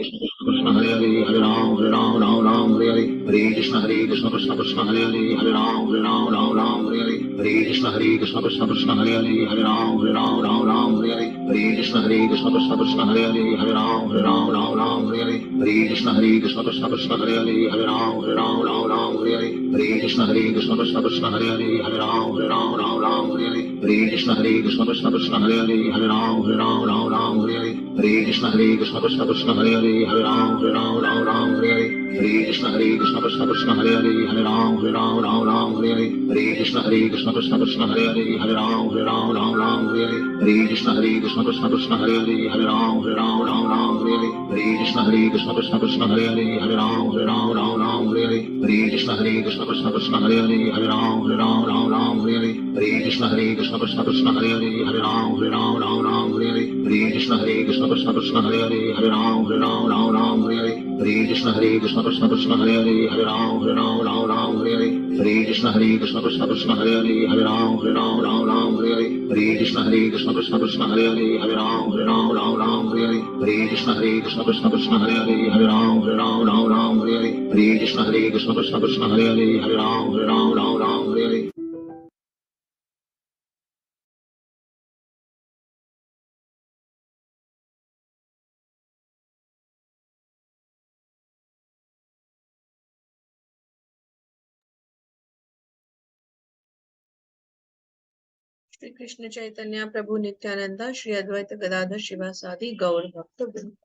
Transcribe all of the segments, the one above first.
कृष्ण हरे हरे हरे राम राम राम हरे हरे हरे कृष्ण कृष्ण कृष्ण हरे हरे हरे राम राम हरे हरे हरे कृष्ण कृष्ण कृष्ण हरे हरे हरे राम राम हरे हरे हरे कृष्ण कृष्ण कृष्ण हरे हरे हरे राम राम हरे हरे हरे कृष्ण कृष्ण कृष्ण हरे हरे हरे राम राम हरे हरे हरे कृष्ण कृष्ण कृष्ण हरे हरे हरे राम राम हरे हरे हरे कृष्ण कृष्ण कृष्ण हरे हरे हरे राम राम हरे हरे हरे कृष्ण कृष्ण कृष्ण हरे हरे हरे राम राम हरे हरे हरे कृष्ण कृष्ण कृष्ण हरे हरे हरे राम राम हरे हरे हरे कृष्ण कृष्ण कृष्ण हरे हरे हरे राम राम हरे हरे हरे कृष्ण कृष्ण कृष्ण हरे हरे हरे राम राम हरे हरे हरे कृष्ण कृष्ण कृष्ण हरे हरे हरे राम राम हरे हरे हरे कृष्ण कृष्ण कृष्ण हरे हरे हरे राम राम हरे हरे हरे कृष्ण कृष्ण कृष्ण हरे हरे हरे राम राम हरे हरे हरे कृष्ण कृष्ण कृष्ण हरे हरे हरे राम राम हरे हरे हरे कृष्ण कृष्ण कृष्ण हरे हरे हरे राम राम हरे हरे हरे कृष्ण कृष्ण कृष्ण हरे हरे हरे राम राम हरे हरे हरे कृष्ण कृष्ण कृष्ण हरे हरे हरे राम राम हरे हरे हरे कृष्ण कृष्ण कृष्ण हरे हरे हरे राम राम हरे हरे हरे कृष्ण कृष्ण कृष्ण हरे हरे हरे राम राम हरे हरे। श्री कृष्ण चैतन्य प्रभु नित्यानंद श्री अद्वैत गदाधर शिवासादि गौर भक्त वृंद।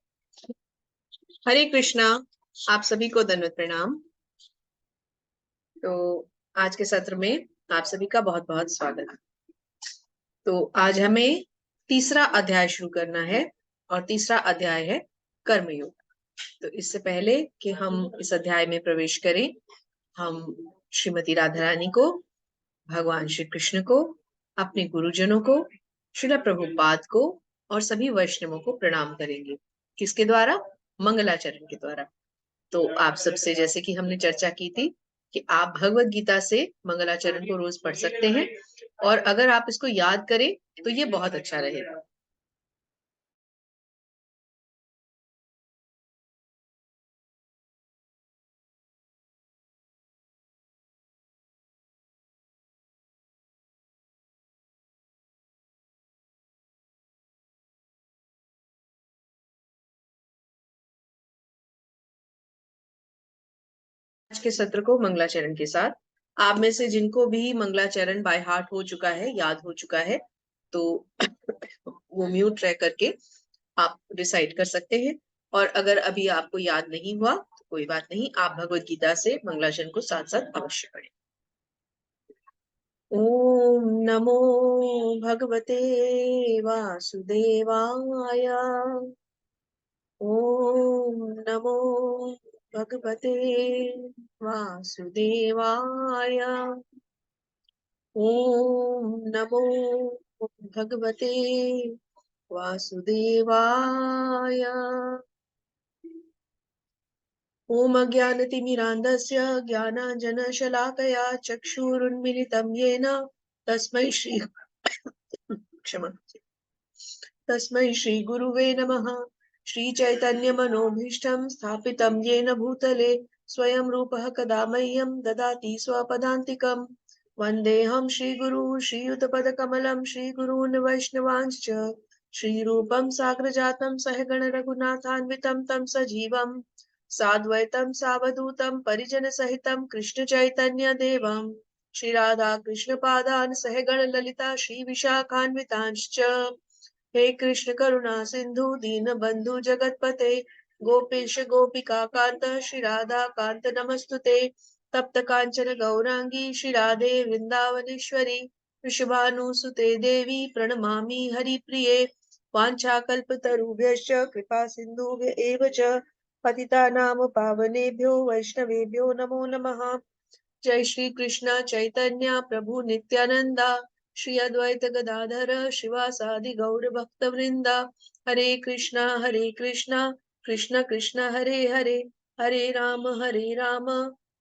हरे कृष्णा। आप सभी को दंडवत प्रणाम। तो आज के सत्र में आप सभी का बहुत बहुत स्वागत है। तो आज हमें तीसरा अध्याय शुरू करना है और तीसरा अध्याय है कर्मयोग। तो इससे पहले कि हम इस अध्याय में प्रवेश करें, हम श्रीमती राधा रानी को, भगवान श्री कृष्ण को, अपने गुरुजनों को, श्रील प्रभुपाद को और सभी वैष्णवों को प्रणाम करेंगे। किसके द्वारा? मंगलाचरण के द्वारा। तो आप सबसे, जैसे कि हमने चर्चा की थी कि आप भगवत गीता से मंगलाचरण को रोज पढ़ सकते हैं और अगर आप इसको याद करें तो ये बहुत अच्छा रहेगा। आज के सत्र को मंगलाचरण के साथ, आप में से जिनको भी मंगलाचरण बाय हार्ट हो चुका है, याद हो चुका है, तो वो म्यूट रह करके आप डिसाइड कर सकते हैं। और अगर अभी आपको याद नहीं हुआ तो कोई बात नहीं, आप भगवत गीता से मंगलाचरण को साथ साथ अवश्य पढ़ें। ओम नमो भगवते वासुदेवाय। ओम नमो भगवते वासुदेवाय। ओम नमो भगवते वासुदेवाय। ओम अज्ञानतिमिरान्धस्य ज्ञानाञ्जनशलाकया चक्षुरुन्मिलितं येन तस्मै श्री क्षमा तस्मै श्रीगुरुवे नमः। श्रीचैतन्यमनोभीष्टं स्थापितं येन भूतले स्वयं रूपः कदा मह्यं ददाति स्वपदान्तिकम्। वन्देऽहं श्रीगुरुं श्रीयुतपदकमलं श्रीगुरून् वैष्णवांश्च श्रीरूपं साग्रजातं सहगण रघुनाथान्वितं तं सजीवं साद्वैतं सावधूतं परिजनसहितं कृष्णचैतन्यदेवं श्रीराधा कृष्णपादान् सहगण ललिता श्रीविशाखान्वितांश्च। हे कृष्ण करुणा सिंधु दीन बंधु जगतपते गोपेश गोपिका कांत श्री राधा कांत नमस्तुते। तप्त कांचन गौरांगी श्री राधे वृंदावनेश्वरी वृषभानुसुते देवी प्रणमामि हरिप्रिये। वाञ्छाकल्पतरुभ्यश्च कृपा सिन्धुभ्य एव च पतितानां पावनेभ्यो वैष्णवेभ्यो नमो नमः। जय श्री कृष्ण चैतन्य प्रभु नित्यानंदा श्री अद्वैत गदाधर शिवासादि गौर भक्त वृंदा। हरे कृष्णा कृष्ण कृष्ण हरे हरे, हरे राम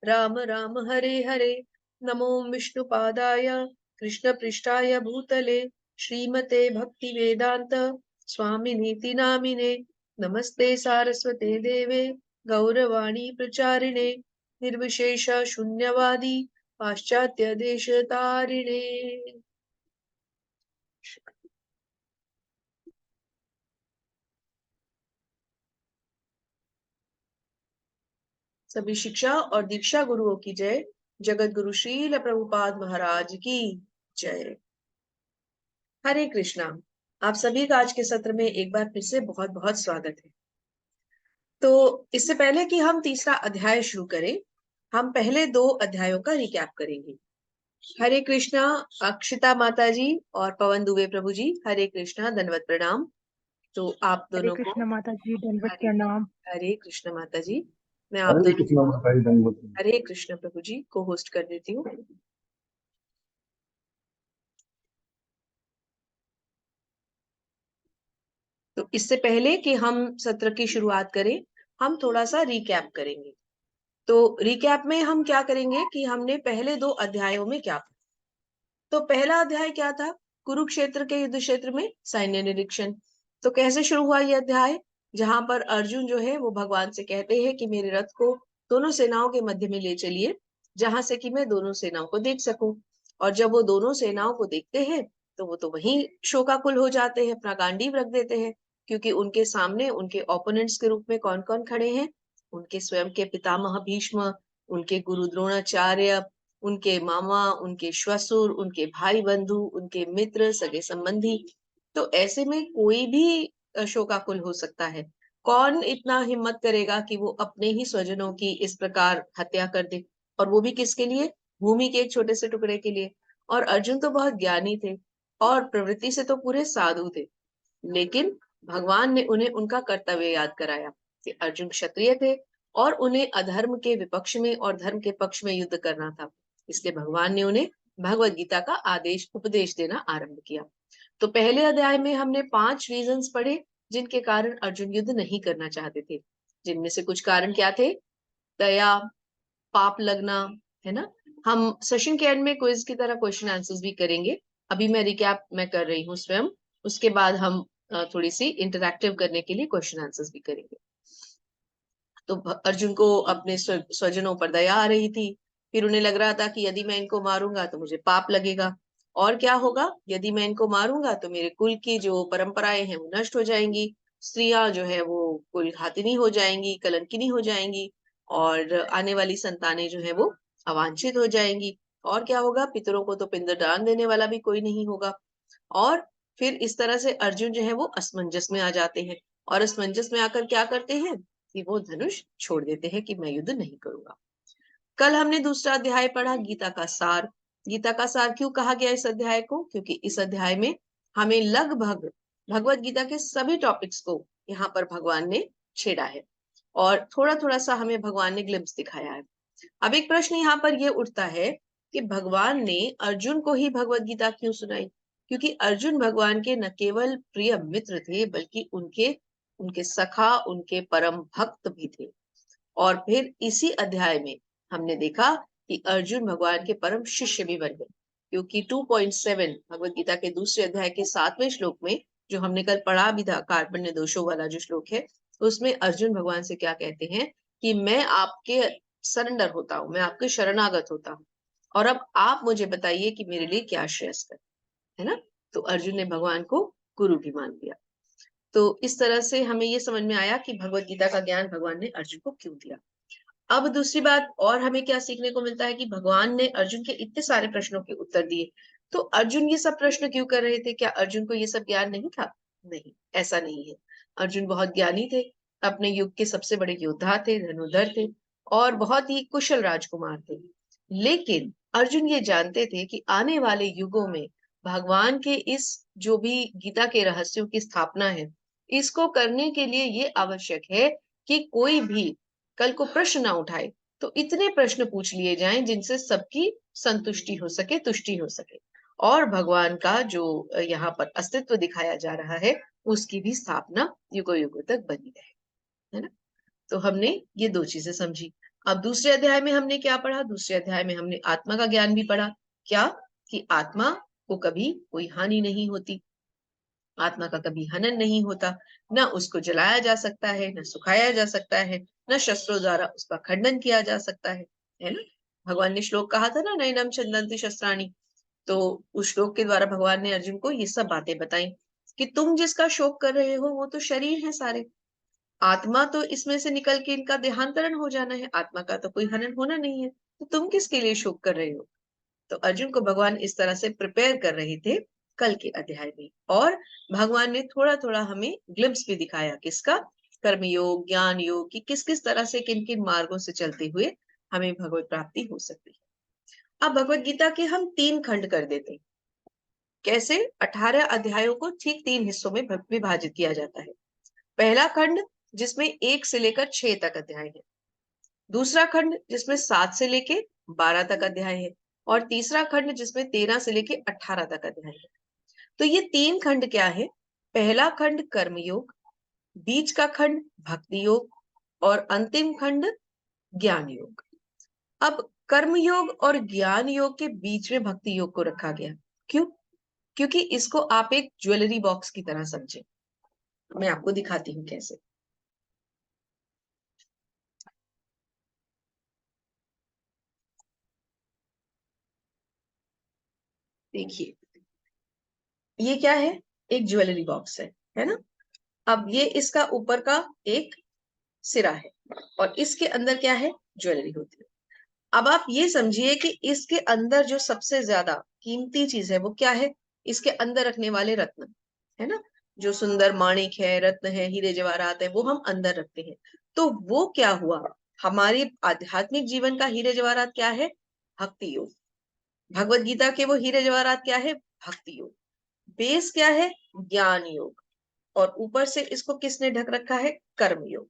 राम राम हरे हरे। नमो विष्णुपादाय कृष्ण पृष्ठाय भूतले श्रीमते भक्ति वेदांत स्वामिनीति नामिने। नमस्ते सारस्वते देवे गौरवाणी प्रचारिणे निर्विशेष शून्यवादी पाश्चात्य देश तारिणे। सभी शिक्षा और दीक्षा गुरुओं की जय। जगत गुरु श्रील प्रभुपाद महाराज की जय। हरे कृष्णा। आप सभी का आज के सत्र में एक बार फिर से बहुत बहुत स्वागत है। तो इससे पहले कि हम तीसरा अध्याय शुरू करें, हम पहले 2 अध्यायों का रिकैप करेंगे। हरे कृष्णा अक्षिता माता जी और पवन दुबे प्रभु जी, हरे कृष्णा, दंडवत प्रणाम। तो आप हरे दोनों को कृष्ण माता जी, दंडवत हरे प्रणाम। हरे कृष्ण माता जी, मैं आप हरे दोनों कृष्ण को माता जी दंडवत। हरे कृष्ण प्रभु जी को होस्ट कर देती हूँ। तो इससे पहले कि हम सत्र की शुरुआत करें, हम थोड़ा सा रिकैप करेंगे। तो रिकैप में हम क्या करेंगे कि हमने पहले 2 अध्यायों में क्या पढ़ा। तो पहला अध्याय क्या था? कुरुक्षेत्र के युद्ध क्षेत्र में सैन्य निरीक्षण। तो कैसे शुरू हुआ यह अध्याय? जहां पर अर्जुन जो है वो भगवान से कहते हैं कि मेरे रथ को दोनों सेनाओं के मध्य में ले चलिए, जहां से कि मैं दोनों सेनाओं को देख सकूं। और जब वो दोनों सेनाओं को देखते हैं तो वो तो वहीं शोकाकुल हो जाते हैं, अपना गांडीव रख देते हैं, क्योंकि उनके सामने उनके ओपोनेंट्स के रूप में कौन कौन खड़े हैं? उनके स्वयं के पितामह भीष्म, उनके गुरु द्रोणाचार्य, उनके मामा, उनके श्वशुर, उनके भाई बंधु, उनके मित्र, सगे संबंधी। तो ऐसे में कोई भी शोकाकुल हो सकता है। कौन इतना हिम्मत करेगा कि वो अपने ही स्वजनों की इस प्रकार हत्या कर दे, और वो भी किसके लिए? भूमि के एक छोटे से टुकड़े के लिए। और अर्जुन तो बहुत ज्ञानी थे और प्रवृत्ति से तो पूरे साधु थे, लेकिन भगवान ने उन्हें उनका कर्तव्य याद कराया कि अर्जुन क्षत्रिय थे और उन्हें अधर्म के विपक्ष में और धर्म के पक्ष में युद्ध करना था। इसलिए भगवान ने उन्हें भगवत गीता का उपदेश देना आरंभ किया। तो पहले अध्याय में हमने 5 रीजंस पढ़े जिनके कारण अर्जुन युद्ध नहीं करना चाहते थे। जिनमें से कुछ कारण क्या थे? दया, पाप लगना, है ना। हम सेशन के एंड में क्विज की तरह क्वेश्चन आंसर्स भी करेंगे। अभी मैं रिकैप मैं कर रही हूँ स्वयं, उसके बाद हम थोड़ी सी इंटरैक्टिव करने के लिए क्वेश्चन आंसर्स भी करेंगे। तो अर्जुन को अपने स्वजनों पर दया आ रही थी। फिर उन्हें लग रहा था कि यदि मैं इनको मारूंगा तो मुझे पाप लगेगा, और क्या होगा? यदि मैं इनको मारूंगा तो मेरे कुल की जो परंपराएं हैं वो नष्ट हो जाएंगी, स्त्रियां जो है वो कुल घातिनी हो जाएंगी, कलंकिनी हो जाएंगी, और आने वाली संतानें जो है वो अवांछित हो जाएंगी। और क्या होगा? पितरों को तो पिंडदान देने वाला भी कोई नहीं होगा। और फिर इस तरह से अर्जुन जो है वो असमंजस में आ जाते हैं, और असमंजस में आकर क्या करते हैं कि वो धनुष छोड़ देते हैं कि मैं युद्ध नहीं करूंगा। कल हमने दूसरा अध्याय पढ़ा, गीता का सार। गीता का सार क्यों कहा गया इस अध्याय को? क्योंकि इस अध्याय में हमें लगभग भगवत गीता के सभी टॉपिक्स को यहाँ पर भगवान ने छेड़ा है, और थोड़ा थोड़ा सा हमें भगवान ने ग्लिम्स दिखाया है। अब एक प्रश्न यहाँ पर यह उठता है कि भगवान ने अर्जुन को ही भगवत गीता क्यों सुनाई? क्योंकि अर्जुन भगवान के न केवल प्रिय मित्र थे, बल्कि उनके उनके सखा, उनके परम भक्त भी थे। और फिर इसी अध्याय में हमने देखा कि अर्जुन भगवान के परम शिष्य भी बन गए, क्योंकि 2.7 भगवत गीता के दूसरे अध्याय के 7वें श्लोक में, जो हमने कल पढ़ा भी था, कार्पण्य दोषों वाला जो श्लोक है, उसमें अर्जुन भगवान से क्या कहते हैं कि मैं आपके सरेंडर होता हूँ, मैं आपके शरणागत होता हूँ, और अब आप मुझे बताइए कि मेरे लिए क्या श्रेयस्कर है ना। तो अर्जुन ने भगवान को गुरु भी मान लिया। तो इस तरह से हमें ये समझ में आया कि भगवत गीता का ज्ञान भगवान ने अर्जुन को क्यों दिया। अब दूसरी बात और हमें क्या सीखने को मिलता है कि भगवान ने अर्जुन के इतने सारे प्रश्नों के उत्तर दिए, तो अर्जुन ये सब प्रश्न क्यों कर रहे थे? क्या अर्जुन को ये सब ज्ञान नहीं था? नहीं, ऐसा नहीं है। अर्जुन बहुत ज्ञानी थे, अपने युग के सबसे बड़े योद्धा थे, धनुर्धर थे, और बहुत ही कुशल राजकुमार थे। लेकिन अर्जुन ये जानते थे कि आने वाले युगों में भगवान के इस जो भी गीता के रहस्यों की स्थापना है, इसको करने के लिए ये आवश्यक है कि कोई भी कल को प्रश्न ना उठाए, तो इतने प्रश्न पूछ लिए जाएं जिनसे सबकी संतुष्टि हो सके, तुष्टि हो सके, और भगवान का जो यहाँ पर अस्तित्व दिखाया जा रहा है उसकी भी स्थापना युगों युगों तक बनी रहे, है ना। तो हमने ये 2 चीजें समझी। अब दूसरे अध्याय में हमने क्या पढ़ा? दूसरे अध्याय में हमने आत्मा का ज्ञान भी पढ़ा। क्या? कि आत्मा को कभी कोई हानि नहीं होती, आत्मा का कभी हनन नहीं होता, न उसको जलाया जा सकता है, न सुखाया जा सकता है, न शस्त्रों द्वारा उसका खंडन किया जा सकता है ना। भगवान ने श्लोक कहा था ना, नैनम छंदन्ति शस्त्राणि। तो उस श्लोक के द्वारा भगवान ने अर्जुन को ये सब बातें बताई कि तुम जिसका शोक कर रहे हो वो तो शरीर है सारे, आत्मा तो इसमें से निकल के इनका देहांतरण हो जाना है, आत्मा का तो कोई हनन होना नहीं है, तो तुम किसके लिए शोक कर रहे हो। तो अर्जुन को भगवान इस तरह से प्रिपेयर कर रहे थे कल के अध्याय में। और भगवान ने थोड़ा थोड़ा हमें ग्लिम्स भी दिखाया किसका, कर्म योग, ज्ञान योग, कि किस किस तरह से किन किन मार्गों से चलते हुए हमें भगवत प्राप्ति हो सकती है। अब भगवत गीता के हम 3 खंड कर देते हैं। कैसे? 18 अध्यायों को ठीक 3 हिस्सों में विभाजित किया जाता है। पहला खंड जिसमें 1 से लेकर 6 तक अध्याय है, दूसरा खंड जिसमें 7 से लेके 12 तक अध्याय है, और तीसरा खंड जिसमें 13 से लेके 18 तक अध्याय है। तो ये 3 खंड क्या है? पहला खंड कर्म योग, बीच का खंड भक्ति योग, और अंतिम खंड ज्ञान योग। अब कर्म योग और ज्ञान योग के बीच में भक्ति योग को रखा गया। क्यों? क्योंकि इसको आप एक ज्वेलरी बॉक्स की तरह समझे। मैं आपको दिखाती हूँ कैसे। देखिए, ये क्या है? एक ज्वेलरी बॉक्स है ना। अब ये इसका ऊपर का एक सिरा है, और इसके अंदर क्या है? ज्वेलरी होती है। अब आप ये समझिए कि इसके अंदर जो सबसे ज्यादा कीमती चीज है वो क्या है? इसके अंदर रखने वाले रत्न, है ना। जो सुंदर माणिक है, रत्न है, हीरे जवाहरात है, वो हम अंदर रखते हैं। तो वो क्या हुआ? हमारे आध्यात्मिक जीवन का हीरे जवाहरात क्या है? भक्ति योग। भगवत गीता के वो हीरे जवाहरात क्या है? भक्ति योग। बेस क्या है? ज्ञान योग। और ऊपर से इसको किसने ढक रखा है? कर्म योग।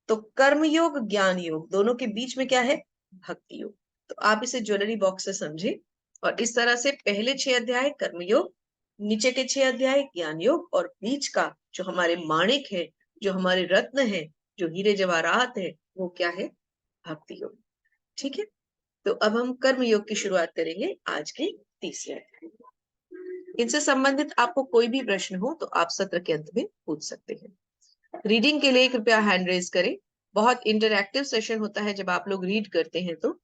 तो कर्म योग, ज्ञान योग, दोनों के बीच में क्या है? भक्ति योग। तो आप इसे ज्वेलरी बॉक्स से समझे। और इस तरह से पहले 6 अध्याय कर्म योग, नीचे के 6 अध्याय ज्ञान योग, और बीच का जो हमारे माणिक है, जो हमारे रत्न है, जो हीरे जवाहरात है, वो क्या है? भक्ति योग। ठीक है। तो अब हम कर्म योग की शुरुआत करेंगे आज के तीसरे अध्याय में। इनसे संबंधित आपको कोई भी प्रश्न हो तो आप सत्र के अंत में पूछ सकते हैं। रीडिंग के लिए कृपया हैंड रेज करें। बहुत इंटरैक्टिव सेशन होता है जब आप लोग रीड करते हैं, तो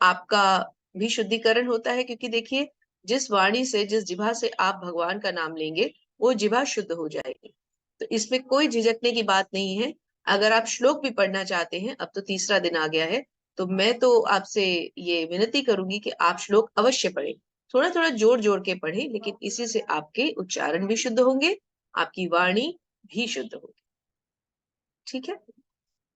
आपका भी शुद्धिकरण होता है। क्योंकि देखिए, जिस वाणी से, जिस जिभा से आप भगवान का नाम लेंगे, वो जिभा शुद्ध हो जाएगी। तो इसमें कोई झिझकने की बात नहीं है। अगर आप श्लोक भी पढ़ना चाहते हैं, अब तो तीसरा दिन आ गया है, तो मैं तो आपसे ये विनती करूंगी कि आप श्लोक अवश्य पढ़ें। थोड़ा थोड़ा जोड़ जोड़ के पढ़ें, लेकिन इसी से आपके उच्चारण भी शुद्ध होंगे, आपकी वाणी भी शुद्ध होगी। ठीक है।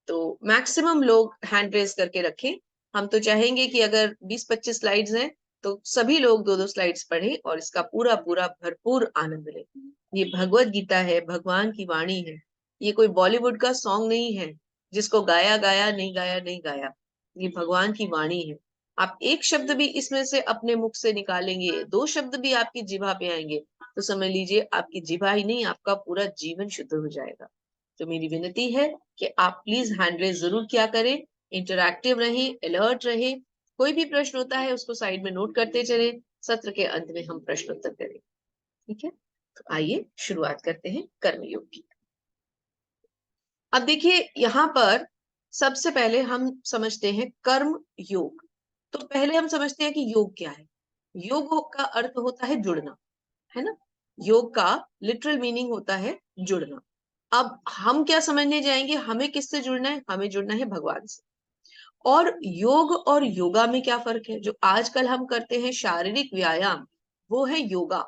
तो मैक्सिमम लोग हैंड रेज करके रखें। हम तो चाहेंगे कि अगर 20-25 स्लाइड्स हैं तो सभी लोग 2-2 स्लाइड्स पढ़ें और इसका पूरा पूरा भरपूर आनंद लें। ये भगवत गीता है, भगवान की वाणी है। ये कोई बॉलीवुड का सॉन्ग नहीं है जिसको गाया गाया नहीं गाया नहीं गाया। ये भगवान की वाणी है। आप एक शब्द भी इसमें से अपने मुख से निकालेंगे, 2 शब्द भी आपकी जिभा पे आएंगे, तो समझ लीजिए आपकी जिभा ही नहीं, आपका पूरा जीवन शुद्ध हो जाएगा। तो मेरी विनती है कि आप प्लीज हैंड रेज जरूर किया करें, इंटरैक्टिव रहें, अलर्ट रहें। कोई भी प्रश्न होता है उसको साइड में नोट करते चले। सत्र के अंत में हम प्रश्न उत्तर करें। ठीक है। तो आइए शुरुआत करते हैं कर्मयोग की। अब देखिए, यहाँ पर सबसे पहले हम समझते हैं कर्म योग। तो पहले हम समझते हैं कि योग क्या है। योग का अर्थ होता है जुड़ना, है ना। योग का लिटरल मीनिंग होता है जुड़ना। अब हम क्या समझने जाएंगे? हमें किससे जुड़ना है? हमें जुड़ना है भगवान से। और योग और योगा में क्या फर्क है? जो आजकल हम करते हैं शारीरिक व्यायाम, वो है योगा।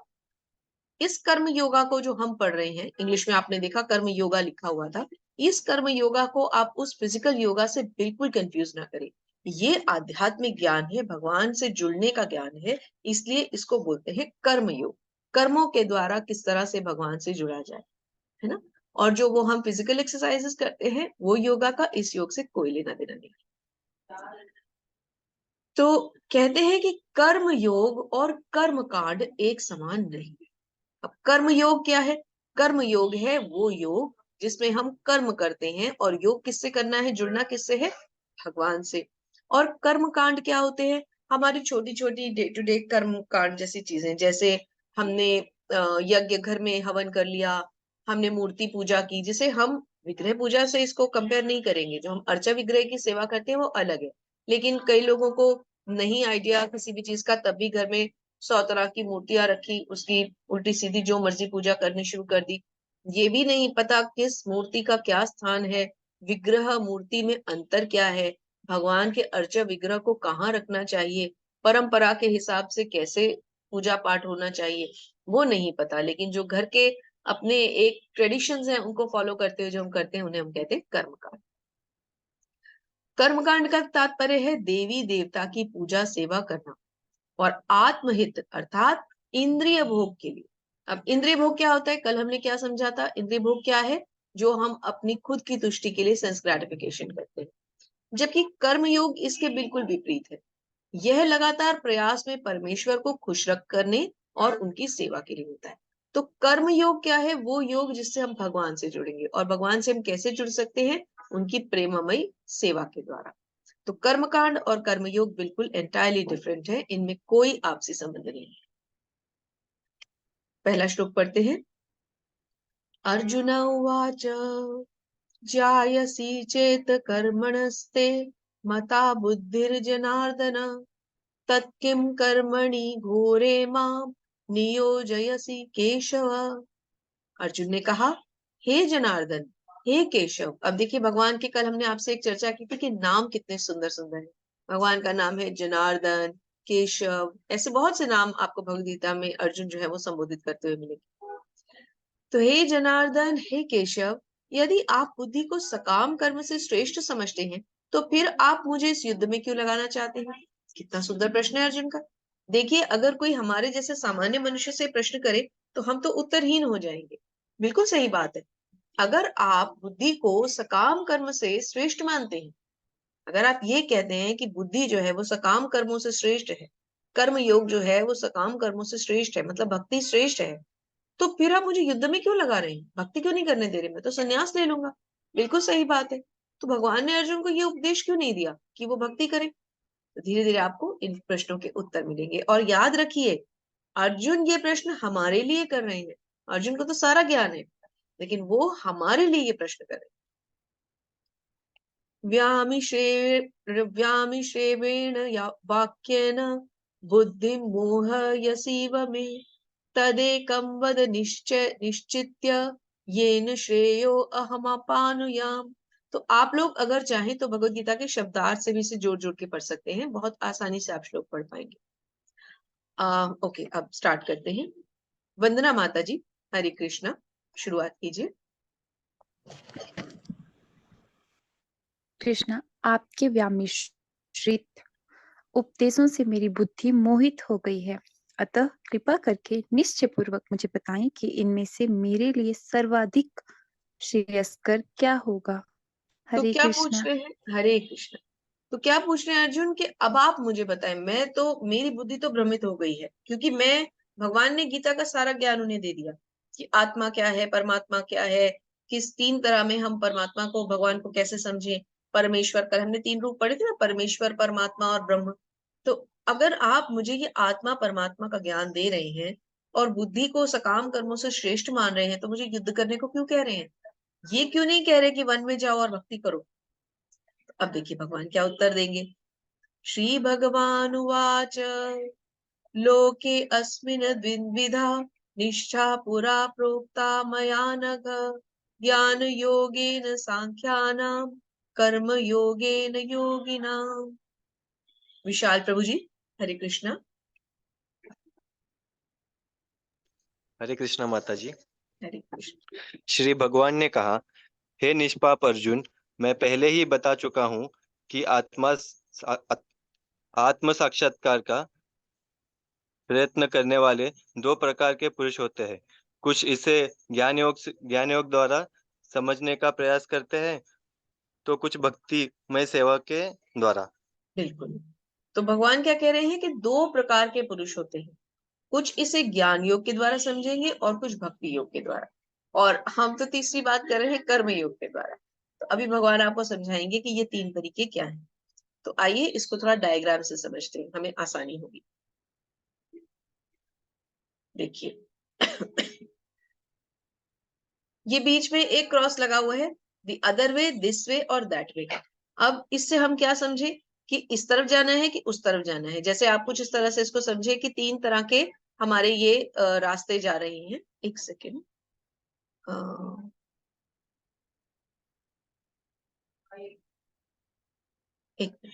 इस कर्म योगा को जो हम पढ़ रहे हैं, इंग्लिश में आपने देखा कर्म योगा लिखा हुआ था, इस कर्म योगा को आप उस फिजिकल योगा से बिल्कुल कंफ्यूज ना करें। ये आध्यात्मिक ज्ञान है, भगवान से जुड़ने का ज्ञान है, इसलिए इसको बोलते हैं कर्म योग। कर्मों के द्वारा किस तरह से भगवान से जुड़ा जाए, है ना। और जो वो हम फिजिकल एक्सरसाइजेस करते हैं, वो योगा का इस योग से कोई लेना देना नहीं। तो कहते हैं कि कर्म योग और कर्म कांड एक समान नहीं। अब कर्म योग क्या है? कर्म योग है वो योग जिसमें हम कर्म करते हैं, और योग किससे करना है? जुड़ना किससे है? भगवान से। और कर्म कांड क्या होते हैं? हमारी छोटी छोटी डे टू डे कर्म कांड जैसी चीजें, जैसे हमने यज्ञ घर में हवन कर लिया, हमने मूर्ति पूजा की, जिसे हम विग्रह पूजा से इसको कंपेयर नहीं करेंगे। जो हम अर्चा विग्रह की सेवा करते हैं वो अलग है। लेकिन कई लोगों को नहीं आइडिया किसी भी चीज का, तब भी घर में 100 तरह की मूर्तियां रखी, उसकी उल्टी सीधी जो मर्जी पूजा करनी शुरू कर दी। ये भी नहीं पता किस मूर्ति का क्या स्थान है, विग्रह मूर्ति में अंतर क्या है, भगवान के अर्चा विग्रह को कहाँ रखना चाहिए, परंपरा के हिसाब से कैसे पूजा पाठ होना चाहिए, वो नहीं पता। लेकिन जो घर के अपने एक ट्रेडिशंस हैं उनको फॉलो करते हुए जो हम करते हैं, उन्हें हम कहते हैं कर्मकांड। कर्मकांड का तात्पर्य है देवी देवता की पूजा सेवा करना और आत्महित अर्थात इंद्रिय भोग के लिए। अब इंद्रिय भोग क्या होता है, कल हमने क्या समझा था। इंद्रिय भोग क्या है, जो हम अपनी खुद की तुष्टि के लिए सेंस ग्रेटिफिकेशन करते हैं, जबकि कर्म योग इसके बिल्कुल विपरीत है। यह लगातार प्रयास में परमेश्वर को खुश रख करने और उनकी सेवा के लिए होता है। तो कर्म योग क्या है, वो योग जिससे हम भगवान से जुड़ेंगे। और भगवान से हम कैसे जुड़ सकते हैं, उनकी प्रेममयी सेवा के द्वारा। तो कर्मकांड और कर्मयोग बिल्कुल एंटायरली डिफरेंट है, इनमें कोई आपसी संबंध नहीं है। पहला श्लोक पढ़ते हैं। अर्जुन उवाच जायसी चेत कर्मणस्ते मता बुद्धिर्जनार्दन तत्किं कर्मणि घोरे माम नियोजयसि केशव। अर्जुन ने कहा, हे जनार्दन, हे केशव। अब देखिए, भगवान की कल हमने आपसे एक चर्चा की थी कि नाम कितने सुंदर सुंदर है। भगवान का नाम है जनार्दन, केशव, ऐसे बहुत से नाम आपको भगवद गीता में अर्जुन जो है वो संबोधित करते हुए मिलेंगे। तो हे जनार्दन, हे केशव, यदि आप बुद्धि को सकाम कर्म से श्रेष्ठ समझते हैं, तो फिर आप मुझे इस युद्ध में क्यों लगाना चाहते हैं? कितना सुंदर प्रश्न है अर्जुन का। देखिए, अगर कोई हमारे जैसे सामान्य मनुष्य से प्रश्न करे तो हम तो उत्तरहीन हो जाएंगे। बिल्कुल सही बात है। अगर आप बुद्धि को सकाम कर्म से श्रेष्ठ मानते हैं, अगर आप ये कहते हैं कि बुद्धि जो है वो सकाम कर्मों से श्रेष्ठ है, कर्म योग जो है वो सकाम कर्मों से श्रेष्ठ है, मतलब भक्ति श्रेष्ठ है, तो फिर आप मुझे युद्ध में क्यों लगा रहे हैं, भक्ति क्यों नहीं करने दे रहे? मैं तो संन्यास ले लूंगा। बिल्कुल सही बात है। तो भगवान ने अर्जुन को ये उपदेश क्यों नहीं दिया कि वो भक्ति करे? तो धीरे धीरे आपको इन प्रश्नों के उत्तर मिलेंगे। और याद रखिए, अर्जुन ये प्रश्न हमारे लिए कर रहे हैं। अर्जुन को तो सारा ज्ञान है, लेकिन वो हमारे लिए ये प्रश्न कर रहे हैं। व्यामिश्रेवेण वाक्येन बुद्धिं मोहयसीव मे तदेकं वद निश्चित्य येन श्रेयो अहमपानुयाम। तो आप लोग अगर चाहें तो भगवत गीता के शब्दार्थ से भी इसे जोड़ जोड़ के पढ़ सकते हैं, बहुत आसानी से आप श्लोक पढ़ पाएंगे। ओके, अब स्टार्ट करते हैं। वंदना माता जी, हरे कृष्णा, शुरुआत कीजिए। कृष्णा, आपके व्यामिश्रित उपदेशों से मेरी बुद्धि मोहित हो गई है, अतः कृपा करके निश्चय पूर्वक मुझे बताएं कि इनमें से मेरे लिए सर्वाधिक श्रेयस्कर क्या होगा। तो हरे क्या पूछ कृष्णा। रहे हैं? हरे कृष्ण। तो क्या पूछ रहे हैं अर्जुन कि अब आप मुझे बताएं, मैं तो, मेरी बुद्धि तो भ्रमित हो गई है, क्योंकि मैं, भगवान ने गीता का सारा ज्ञान उन्हें दे दिया कि आत्मा क्या है, परमात्मा क्या है, किस तीन तरह में हम परमात्मा को, भगवान को कैसे समझें। परमेश्वर, कल हमने 3 रूप पढ़े थे ना, परमेश्वर, परमात्मा और ब्रह्म। तो अगर आप मुझे ये आत्मा परमात्मा का ज्ञान दे रहे हैं और बुद्धि को सकाम कर्मों से श्रेष्ठ मान रहे हैं, तो मुझे युद्ध करने को क्यों कह रहे हैं? ये क्यों नहीं कह रहे कि वन में जाओ और भक्ति करो? अब देखिए भगवान क्या उत्तर देंगे। श्री भगवान उवाच लोके अस्मिन् द्विविधा निष्ठा पुरा प्रोक्ता मया नघ ज्ञान योगेन सांख्यानां कर्म योगेन योगिनाम्। विशाल प्रभु जी, हरे कृष्णा। हरे कृष्णा माता जी। हरे कृष्ण। श्री भगवान ने कहा, हे निष्पाप अर्जुन, मैं पहले ही बता चुका हूँ कि आत्म साक्षात्कार का प्रयत्न करने वाले 2 प्रकार के पुरुष होते हैं। कुछ इसे ज्ञान योग द्वारा समझने का प्रयास करते हैं, तो कुछ भक्तिमय सेवा के द्वारा। बिल्कुल। तो भगवान क्या कह रहे हैं कि 2 प्रकार के पुरुष होते हैं, कुछ इसे ज्ञान योग के द्वारा समझेंगे और कुछ भक्ति योग के द्वारा, और हम तो तीसरी बात कर रहे हैं कर्म योग के द्वारा। तो अभी भगवान आपको समझाएंगे कि ये 3 तरीके क्या हैं। तो आइए इसको थोड़ा डायग्राम से समझते हैं, हमें आसानी होगी। देखिए, ये बीच में एक क्रॉस लगा हुआ है, the other way, this way और दैट वे। अब इससे हम क्या समझे कि इस तरफ जाना है कि उस तरफ जाना है। जैसे आप कुछ इस तरह से इसको समझे कि तीन तरह के हमारे ये रास्ते जा रहे हैं। एक सेकेंड, एक मिनट,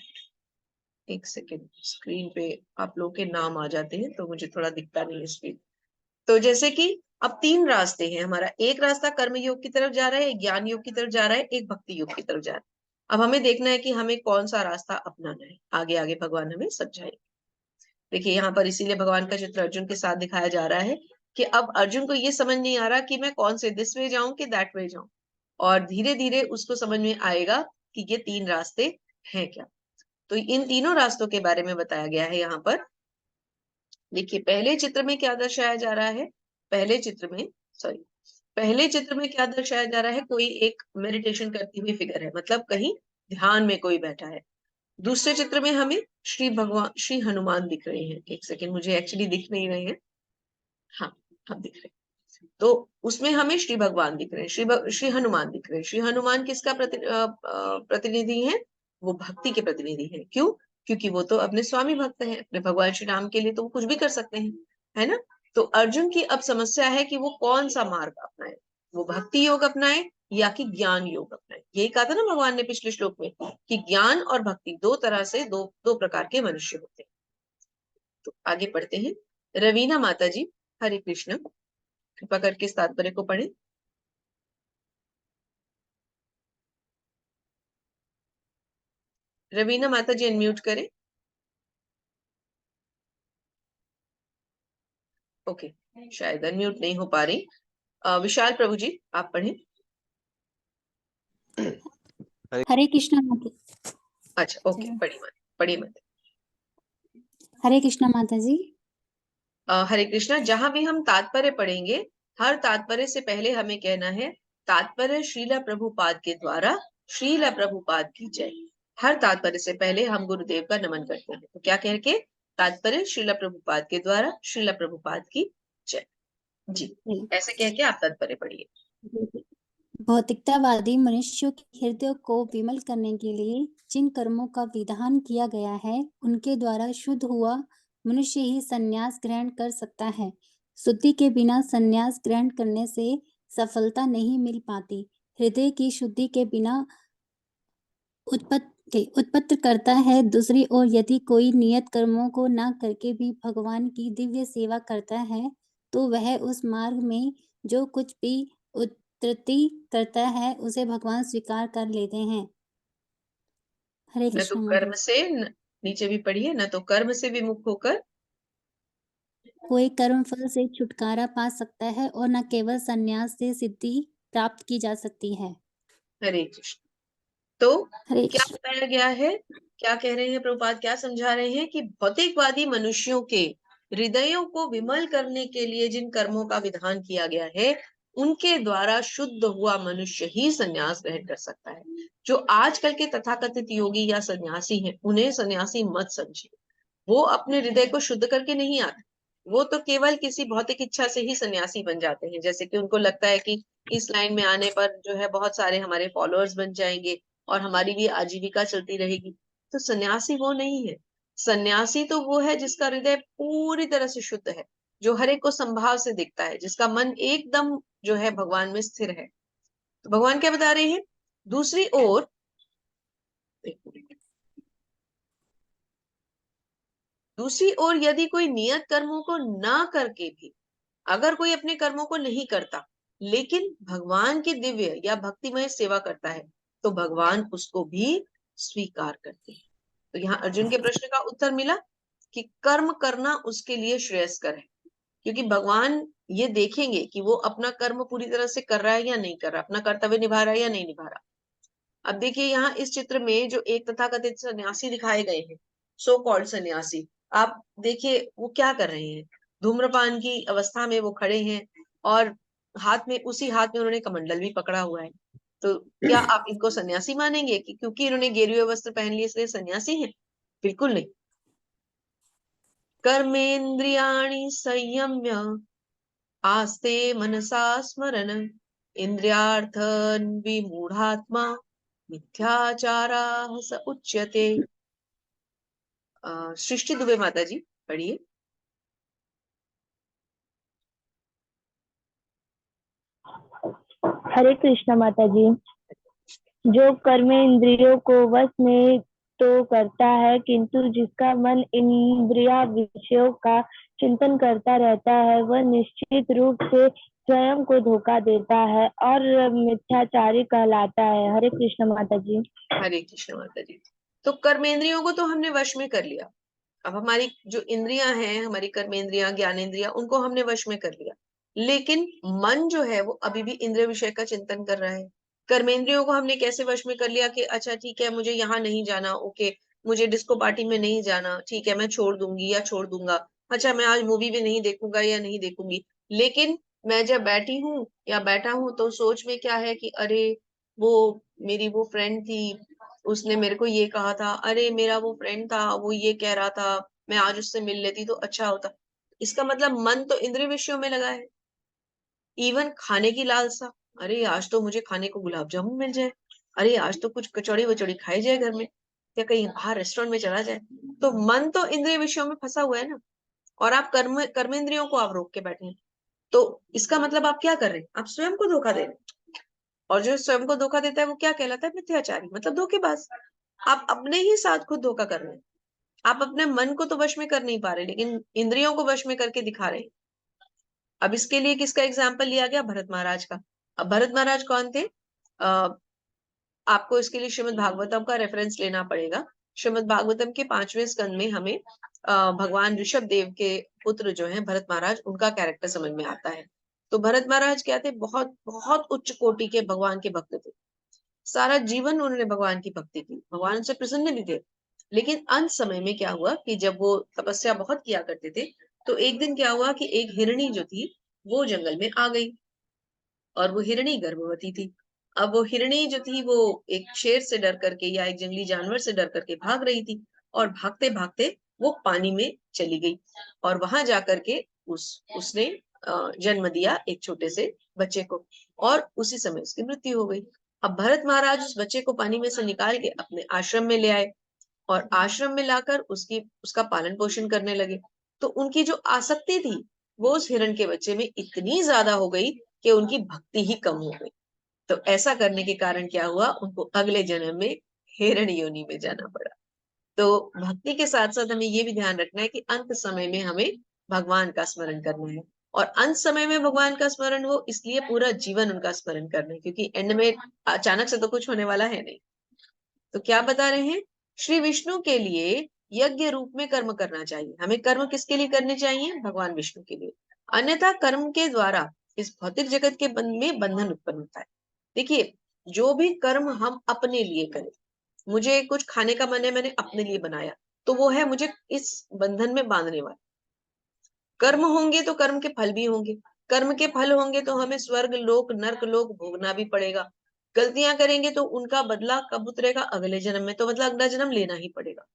एक सेकेंड, स्क्रीन पे आप लोग के नाम आ जाते हैं तो मुझे थोड़ा दिखता नहीं है स्क्रीन। तो जैसे कि अब तीन रास्ते हैं हमारा, एक रास्ता कर्म योग की तरफ जा रहा है, एक ज्ञान योग की तरफ जा रहा है, एक भक्ति योग की तरफ जा रहा है। अब हमें देखना है कि हमें कौन सा रास्ता अपनाना है। आगे आगे भगवान हमें समझाएंगे। देखिए यहाँ पर इसीलिए भगवान का चित्र अर्जुन के साथ दिखाया जा रहा है कि अब अर्जुन को ये समझ नहीं आ रहा कि मैं कौन से दिस वे जाऊं कि दैट वे जाऊं, और धीरे धीरे उसको समझ में आएगा कि ये तीन रास्ते हैं क्या। तो इन तीनों रास्तों के बारे में बताया गया है यहाँ पर। देखिए पहले चित्र में क्या दर्शाया जा रहा है, पहले चित्र में, सॉरी, पहले चित्र में क्या दर्शाया जा रहा है, कोई एक मेडिटेशन करती हुई फिगर है, मतलब कहीं ध्यान में कोई बैठा है। दूसरे चित्र में हमें श्री भगवान, श्री हनुमान दिख रहे हैं। एक सेकेंड, मुझे एक्चुअली दिख नहीं रहे हैं, हाँ अब दिख रहे हैं। तो उसमें हमें श्री भगवान दिख रहे हैं, श्री हनुमान दिख रहे हैं। श्री हनुमान किसका प्रतिनिधि है, वो भक्ति के प्रतिनिधि है। क्यों? क्योंकि वो तो अपने स्वामी भक्त हैं, अपने भगवान श्री राम के लिए तो वो कुछ भी कर सकते हैं, है ना। तो अर्जुन की अब समस्या है कि वो कौन सा मार्ग अपनाए, वो भक्ति योग अपनाए या कि ज्ञान योग अपनाए। यही कहा था ना भगवान ने पिछले श्लोक में कि ज्ञान और भक्ति दो तरह से, दो प्रकार के मनुष्य होते हैं। तो आगे पढ़ते हैं। रवीना माता जी, हरे कृष्ण, कृपा करके इस तात्पर्य को पढ़ें। रवीना माता जी अनम्यूट करें। ओके, शायद अनम्यूट नहीं हो पा रही। विशाल प्रभु जी आप पढ़ें। हरे कृष्णा माता। अच्छा ओके, पढ़िए मत। हरे कृष्णा माता जी। हरे कृष्णा, जहां भी हम तात्पर्य पढ़ेंगे, हर तात्पर्य से पहले हमें कहना है तात्पर्य श्रीला प्रभुपाद के द्वारा, श्रीला प्रभुपाद की जय। हर तात्पर्य से पहले हम गुरुदेव का नमन करते हैं, तो क्या कह के, तात्पर्य श्रीला प्रभुपाद के द्वारा, श्रीला प्रभुपाद की जय। जी, ऐसे कह के आप तात्पर्य पढ़िए। भौतिकतावादी मनुष्यों के हृदय को विमल करने के लिए जिन कर्मों का विधान किया गया है, उनके द्वारा शुद्ध हुआ मनुष्य ही संन्यास ग्रहण कर सकता है। शुद्धि के बिना संन्यास ग्रहण करने से सफलता नहीं मिल पाती। हृदय की शुद्धि के बिना उत्पत्ति करता है। दूसरी ओर यदि कोई नियत कर्मों को न करके भी भगवान की दिव्य सेवा करता है, तो वह उस मार्ग में जो कुछ भी उन्नति करता है, उसे भगवान स्वीकार कर लेते हैं। हरे न तो कृष्ण कर्म माता। से नीचे भी पढ़िए, न तो कर्म से विमुख होकर कोई कर्म फल से छुटकारा पा सकता है और न केवल संन्यास से सिद्धि प्राप्त की जा सकती है। हरे कृष्ण। तो हरे क्या कृष्ण। बताया गया है, क्या कह रहे हैं प्रभुपाद, क्या समझा रहे हैं कि भौतिकवादी मनुष्यों के हृदयों को विमल करने के लिए जिन कर्मों का विधान किया गया है, उनके द्वारा शुद्ध हुआ मनुष्य ही संन्यास ग्रहण कर सकता है। जो आजकल के तथाकथित योगी या सन्यासी हैं, उन्हें सन्यासी मत समझिए। वो अपने हृदय को शुद्ध करके नहीं आते, वो तो केवल किसी भौतिक इच्छा से ही सन्यासी बन जाते हैं। जैसे कि उनको लगता है कि इस लाइन में आने पर जो है बहुत सारे हमारे फॉलोअर्स बन जाएंगे और हमारी भी आजीविका चलती रहेगी। तो सन्यासी वो नहीं है। सन्यासी तो वो है जिसका हृदय पूरी तरह से शुद्ध है, जो हर एक को संभाव से दिखता है, जिसका मन एकदम जो है भगवान में स्थिर है। तो भगवान क्या बता रहे हैं, दूसरी ओर, एक मिनट, दूसरी ओर यदि कोई नियत कर्मों को ना करके भी, अगर कोई अपने कर्मों को नहीं करता लेकिन भगवान की दिव्य या भक्तिमय सेवा करता है, तो भगवान उसको भी स्वीकार करते हैं। तो यहाँ अर्जुन के प्रश्न का उत्तर मिला कि कर्म करना उसके लिए श्रेयस्कर है, क्योंकि भगवान ये देखेंगे कि वो अपना कर्म पूरी तरह से कर रहा है या नहीं कर रहा, अपना कर्तव्य निभा रहा है या नहीं निभा रहा। अब देखिए यहाँ इस चित्र में जो एक तथाकथित सन्यासी दिखाए गए हैं, सो कॉल्ड सन्यासी, आप देखिए वो क्या कर रहे हैं। धूम्रपान की अवस्था में वो खड़े हैं और हाथ में, उसी हाथ में उन्होंने कमंडल भी पकड़ा हुआ है। तो क्या आप इनको सन्यासी मानेंगे कि क्योंकि इन्होंने गेरुए वस्त्र पहन लिए इसलिए सन्यासी हैं? बिल्कुल नहीं। कर्मेंद्रियाणि संयम्य आस्ते मनसा स्मरन इंद्रियार्थन विमूढ़ात्मा मिथ्याचाराः स उच्यते। सृष्टि दुबे माता जी पढ़िए। हरे कृष्णा माता जी। जो कर्म इंद्रियों को वश में तो करता है, किंतु जिसका मन इंद्रिया विषयों का चिंतन करता रहता है, वह निश्चित रूप से स्वयं को धोखा देता है और मिथ्याचारी कहलाता है। हरे कृष्ण माता जी। हरे कृष्ण माता जी। तो कर्मेंद्रियों को तो हमने वश में कर लिया। अब हमारी जो इंद्रियां हैं, हमारी कर्मेंद्रियां, ज्ञानेंद्रियां, उनको हमने वश में कर लिया, लेकिन मन जो है वो अभी भी इंद्रिय विषय का चिंतन कर रहा है। कर्मेंद्रियों को हमने कैसे वश में कर लिया कि अच्छा ठीक है, मुझे यहाँ नहीं जाना, ओके, मुझे डिस्को पार्टी में नहीं जाना, ठीक है, मैं छोड़ दूंगी या छोड़ दूंगा, अच्छा मैं आज मूवी भी नहीं देखूंगा या नहीं देखूंगी। लेकिन मैं जब बैठी हूँ या बैठा हूँ तो सोच में क्या है कि अरे वो मेरी वो फ्रेंड थी, उसने मेरे को ये कहा था, अरे मेरा वो फ्रेंड था, वो ये कह रहा था, मैं आज उससे मिल लेती तो अच्छा होता। इसका मतलब मन तो इंद्रिय विषयों में लगा है। इवन खाने की लालसा, अरे आज तो मुझे खाने को गुलाब जामुन मिल जाए, अरे आज तो कुछ कचौड़ी वचौड़ी खाई जाए घर में, या कहीं बाहर रेस्टोरेंट में चला जाए। तो मन तो इंद्रिय विषयों में फंसा हुआ है ना, और आप कर्मेंद्रियों को आप रोक के बैठे हैं। तो इसका मतलब आप क्या कर रहे हैं? आप स्वयं को धोखा दे रहे हैं। और जो स्वयं को धोखा देता है वो क्या कहलाता है? मिथ्याचारी, मतलब धोखेबाज। आप अपने ही साथ खुद धोखा कर रहे हैं। आप अपने मन को तो वश में कर नहीं पा रहे, लेकिन इंद्रियों को वश में करके दिखा रहे हैं। अब इसके लिए किसका एग्जाम्पल लिया गया? भरत महाराज का। अब भरत महाराज कौन थे? आपको इसके लिए श्रीमद् भागवतम का रेफरेंस लेना पड़ेगा। श्रीमद् भागवतम के 5वें स्कंद में हमें भगवान ऋषभ देव के पुत्र जो हैं भरत महाराज, उनका कैरेक्टर समझ में आता है। तो भरत महाराज क्या थे? बहुत बहुत उच्च कोटि के भगवान के भक्त थे। सारा जीवन उन्होंने भगवान की भक्ति की, भगवान से प्रसन्न भी थे। लेकिन अंत समय में क्या हुआ कि जब वो तपस्या बहुत किया करते थे, तो एक दिन क्या हुआ कि एक हिरणी जो थी वो जंगल में आ गई, और वो हिरणी गर्भवती थी। अब वो हिरणी जो थी वो एक शेर से डर करके या एक जंगली जानवर से डर करके भाग रही थी, और भागते भागते वो पानी में चली गई, और वहां जाकर के उसने जन्म दिया एक छोटे से बच्चे को, और उसी समय उसकी मृत्यु हो गई। अब भरत महाराज उस बच्चे को पानी में से निकाल के अपने आश्रम में ले आए, और आश्रम में लाकर उसका पालन पोषण करने लगे। तो उनकी जो आसक्ति थी वो उस हिरण के बच्चे में इतनी ज्यादा हो गई कि उनकी भक्ति ही कम हो गई। तो ऐसा करने के कारण क्या हुआ? उनको अगले जन्म में हिरण योनि में जाना पड़ा। तो भक्ति के साथ साथ हमें ये भी ध्यान रखना है कि अंत समय में हमें भगवान का स्मरण करना है। और अंत समय में भगवान का स्मरण वो इसलिए पूरा जीवन उनका स्मरण करना है, क्योंकि एंड में अचानक से तो कुछ होने वाला है नहीं। तो क्या बता रहे हैं? श्री विष्णु के लिए यज्ञ रूप में कर्म करना चाहिए। हमें कर्म किसके लिए करने चाहिए? भगवान विष्णु के लिए। अन्यथा कर्म के द्वारा इस भौतिक जगत के में बंधन उत्पन्न होता है। देखिए, जो भी कर्म हम अपने लिए करें, मुझे कुछ खाने का मन है, मैंने अपने लिए बनाया, तो वो है मुझे इस बंधन में बांधने वाला। कर्म होंगे तो कर्म के फल भी होंगे, कर्म के फल होंगे तो हमें स्वर्ग लोक नर्क लोक भोगना भी पड़ेगा। गलतियां करेंगे तो उनका बदला कब उतरेगा? अगले जन्म में। तो मतलब अगला जन्म लेना ही पड़ेगा,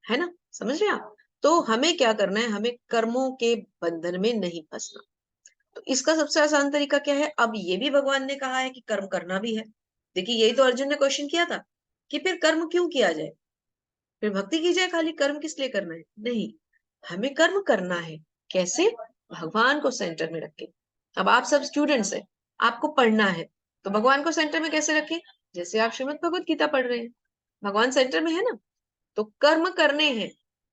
है ना? समझ रहे हैं आप? तो हमें क्या करना है? हमें कर्मों के बंधन में नहीं फंसना। तो इसका सबसे आसान तरीका क्या है? अब ये भी भगवान ने कहा है कि कर्म करना भी है। देखिए, यही तो अर्जुन ने क्वेश्चन किया था कि फिर कर्म क्यों किया जाए, फिर भक्ति की जाए, खाली कर्म किस लिए करना है? नहीं, हमें कर्म करना है। कैसे? भगवान को सेंटर में रख के। अब आप सब स्टूडेंट्स हैं, आपको पढ़ना है, तो भगवान को सेंटर में कैसे रखें? जैसे आप श्रीमद् भगवत गीता पढ़ रहे हैं, भगवान सेंटर में है ना। तो कर्म करने हैं,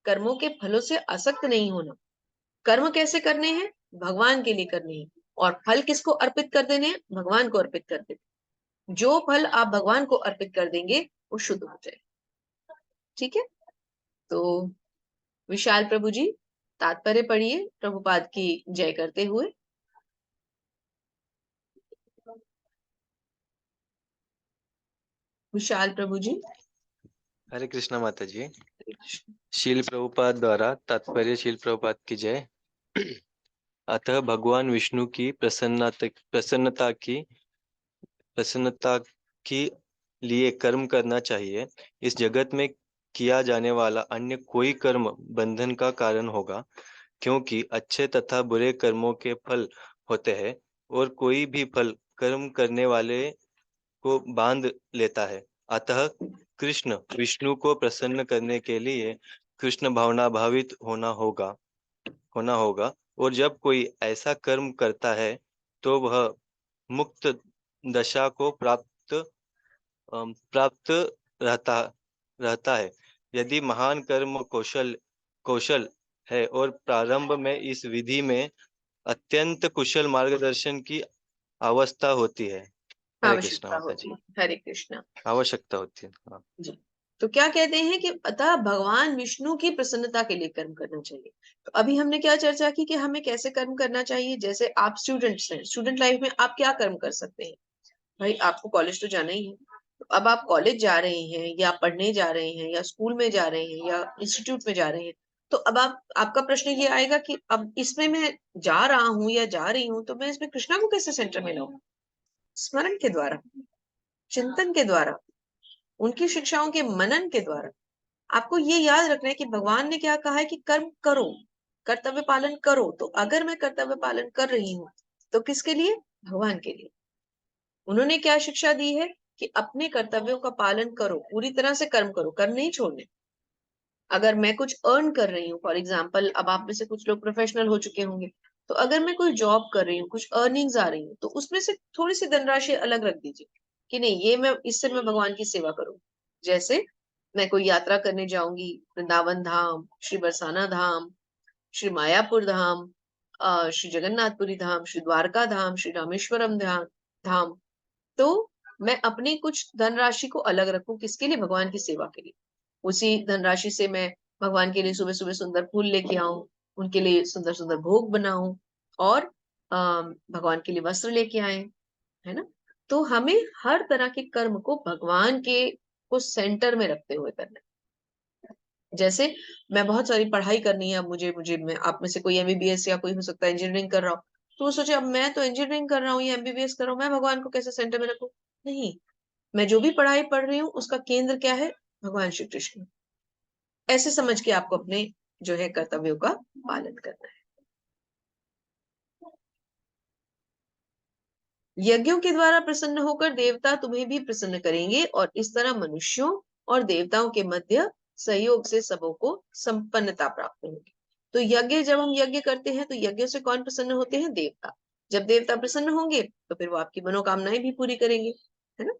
कर्मों के फलों से आसक्त नहीं होना। कर्म कैसे करने हैं? भगवान के लिए करने हैं। और फल किसको अर्पित कर देने हैं? भगवान को अर्पित कर देने। जो फल आप भगवान को अर्पित कर देंगे वो शुद्ध हो जाए। ठीक है? तो विशाल प्रभु जी तात्पर्य पढ़िए प्रभुपाद की जय करते हुए। विशाल प्रभु जी। हरे कृष्णा माता जी। शील प्रभुपाद द्वारा तात्पर्य। शील प्रभुपाद की जय। अतः भगवान विष्णु की प्रसन्नता की लिए कर्म करना चाहिए। इस जगत में किया जाने वाला अन्य कोई कर्म बंधन का कारण होगा। क्योंकि अच्छे तथा बुरे कर्मों के फल होते हैं और कोई भी फल कर्म करने वाले को बांध लेता है। अतः कृष्ण विष्णु को प्रसन्न करने के लिए कृष्ण भावना भावित होना होगा और जब कोई ऐसा कर्म करता है तो वह मुक्त दशा को प्राप्त रहता रहता है। यदि महान कर्म कौशल है और प्रारंभ में इस विधि में अत्यंत कुशल मार्गदर्शन की अवस्था होती है। हरे कृष्ण आवश्यकता माता होती जी। है। हरे कृष्णा आवश्यकता होती है, हाँ। जी। तो क्या कहते हैं कि अतः भगवान विष्णु की प्रसन्नता के लिए कर्म करना चाहिए। तो अभी हमने क्या चर्चा की कि हमें कैसे कर्म करना चाहिए। जैसे आप स्टूडेंट्स हैं, स्टूडेंट लाइफ में आप क्या कर्म कर सकते हैं। भाई आपको कॉलेज तो जाना ही है, तो अब आप कॉलेज जा रहे हैं या पढ़ने जा रहे हैं या स्कूल में जा रहे हैं या इंस्टीट्यूट में जा रहे हैं, तो अब आपका प्रश्न ये आएगा कि अब इसमें मैं जा रहा हूँ या जा रही हूँ, तो मैं इसमें कृष्णा को कैसे सेंटर में लाऊं। स्मरण के द्वारा, चिंतन के द्वारा, उनकी शिक्षाओं के मनन के द्वारा। आपको ये याद रखना है कि भगवान ने क्या कहा है कि कर्म करो, कर्तव्य पालन करो। तो अगर मैं कर्तव्य पालन कर रही हूँ तो किसके लिए, भगवान के लिए। उन्होंने क्या शिक्षा दी है कि अपने कर्तव्यों का पालन करो, पूरी तरह से कर्म करो, कर्म नहीं छोड़ने। अगर मैं कुछ अर्न कर रही हूँ, फॉर एग्जाम्पल अब आप में से कुछ लोग प्रोफेशनल हो चुके होंगे, तो अगर मैं कोई जॉब कर रही हूँ, कुछ अर्निंग्स आ रही हूँ, तो उसमें से थोड़ी सी धनराशि अलग रख दीजिए कि नहीं, ये मैं इससे मैं भगवान की सेवा करूँ। जैसे मैं कोई यात्रा करने जाऊंगी, वृंदावन धाम, श्री बरसाना धाम, श्री मायापुर धाम, श्री जगन्नाथपुरी धाम, श्री द्वारका धाम, श्री रामेश्वरम धाम, तो मैं अपनी कुछ धनराशि को अलग रखूं, किसके लिए, भगवान की सेवा के लिए। उसी धनराशि से मैं भगवान के लिए सुबह सुबह सुंदर फूल लेके आऊं, उनके लिए सुंदर सुंदर भोग बनाऊं, और भगवान के लिए वस्त्र लेके आए, है ना। तो हमें हर तरह के कर्म को भगवान के को सेंटर में रखते हुए करना है। जैसे मैं बहुत सारी पढ़ाई करनी है, अब मुझे मुझे मैं आप में से कोई एमबीबीएस या कोई हो सकता है इंजीनियरिंग कर रहा हो, तो वो सोचे अब मैं तो इंजीनियरिंग कर रहा हूँ या एमबीबीएस कर रहा हूँ, मैं भगवान को कैसे सेंटर में रखूं। नहीं, मैं जो भी पढ़ाई पढ़ रही हूँ उसका केंद्र क्या है, भगवान श्री कृष्ण। ऐसे समझ के आपको अपने जो है कर्तव्यों का पालन करना है। यज्ञों के द्वारा प्रसन्न होकर देवता तुम्हें भी प्रसन्न करेंगे और इस तरह मनुष्यों और देवताओं के मध्य सहयोग से सबों को संपन्नता प्राप्त होगी। तो यज्ञ, जब हम यज्ञ करते हैं तो यज्ञ से कौन प्रसन्न होते हैं, देवता। जब देवता प्रसन्न होंगे तो फिर वो आपकी मनोकामनाएं भी पूरी करेंगे, है ना।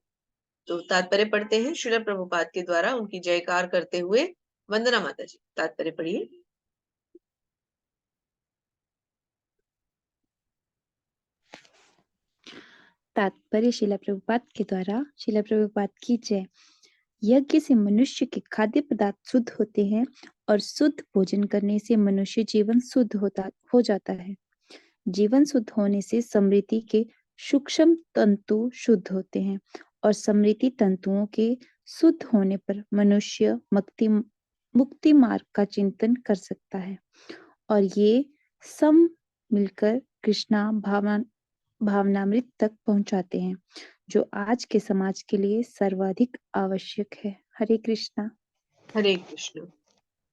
तो तात्पर्य पढ़ते हैं श्रील प्रभुपाद के द्वारा उनकी जयकार करते हुए। वंदना माता जी, तात्पर्य पढ़िए। तात्पर्य शिला प्रभुपाद के द्वारा। शिला प्रभुपाद की जय। यज्ञ से मनुष्य के खाद्य पदार्थ शुद्ध होते हैं और शुद्ध भोजन करने से मनुष्य जीवन शुद्ध हो जाता है। जीवन शुद्ध होने से समृद्धि के सूक्ष्म तंतु शुद्ध होते हैं और समृद्धि तंतुओं के शुद्ध होने पर मनुष्य मुक्ति मार्ग का चिंतन कर सकता है और ये सब मिलकर कृष्णा भावनामृत तक पहुंचाते हैं, जो आज के समाज के लिए सर्वाधिक आवश्यक है। हरे कृष्णा। हरे कृष्ण।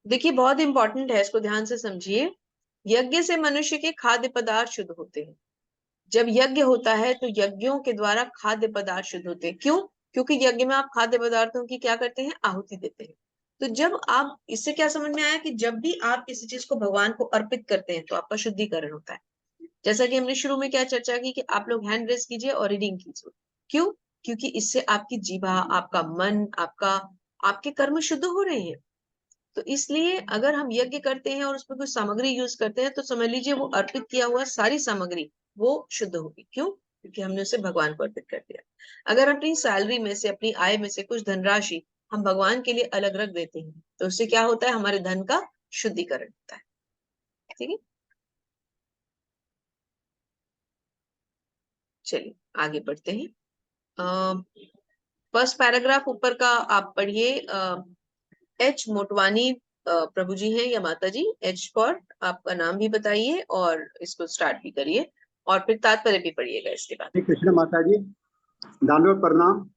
देखिए बहुत इंपॉर्टेंट है, इसको ध्यान से समझिए। यज्ञ से मनुष्य के खाद्य पदार्थ शुद्ध होते हैं। जब यज्ञ होता है तो यज्ञों के द्वारा खाद्य पदार्थ शुद्ध होते हैं। क्यों? क्योंकि यज्ञ में आप खाद्य पदार्थों की क्या करते हैं, आहुति देते हैं। तो जब आप, इससे क्या समझ में आया कि जब भी आप किसी चीज को भगवान को अर्पित करते हैं तो आपका शुद्धिकरण होता है। जैसा कि हमने शुरू में क्या चर्चा की कि आप लोग हैंड रेस कीजिए और रीडिंग कीजिए। क्यों? क्योंकि इससे आपकी जीवा, आपका मन, आपके कर्म शुद्ध हो रहे हैं। तो इसलिए अगर हम यज्ञ करते हैं और उसमें कोई सामग्री यूज करते हैं तो समझ लीजिए वो अर्पित किया हुआ सारी सामग्री वो शुद्ध होगी। क्यों? क्योंकि हमने उसे भगवान को अर्पित कर दिया। अगर अपनी सैलरी में से, अपनी आय में से कुछ धनराशि हम भगवान के लिए अलग रख देते हैं तो उससे क्या होता है, हमारे धन का शुद्धिकरण होता है। ठीक है, चलिए आगे बढ़ते हैं। फर्स्ट पैराग्राफ ऊपर का आप पढ़िए। एच मोटवानी प्रभु जी हैं या माता जी। एच फॉर आपका नाम भी बताइए और इसको स्टार्ट भी करिए और फिर तात्पर्य भी पढ़िएगा इसके बाद। कृष्ण माता जी, दानव प्रणाम।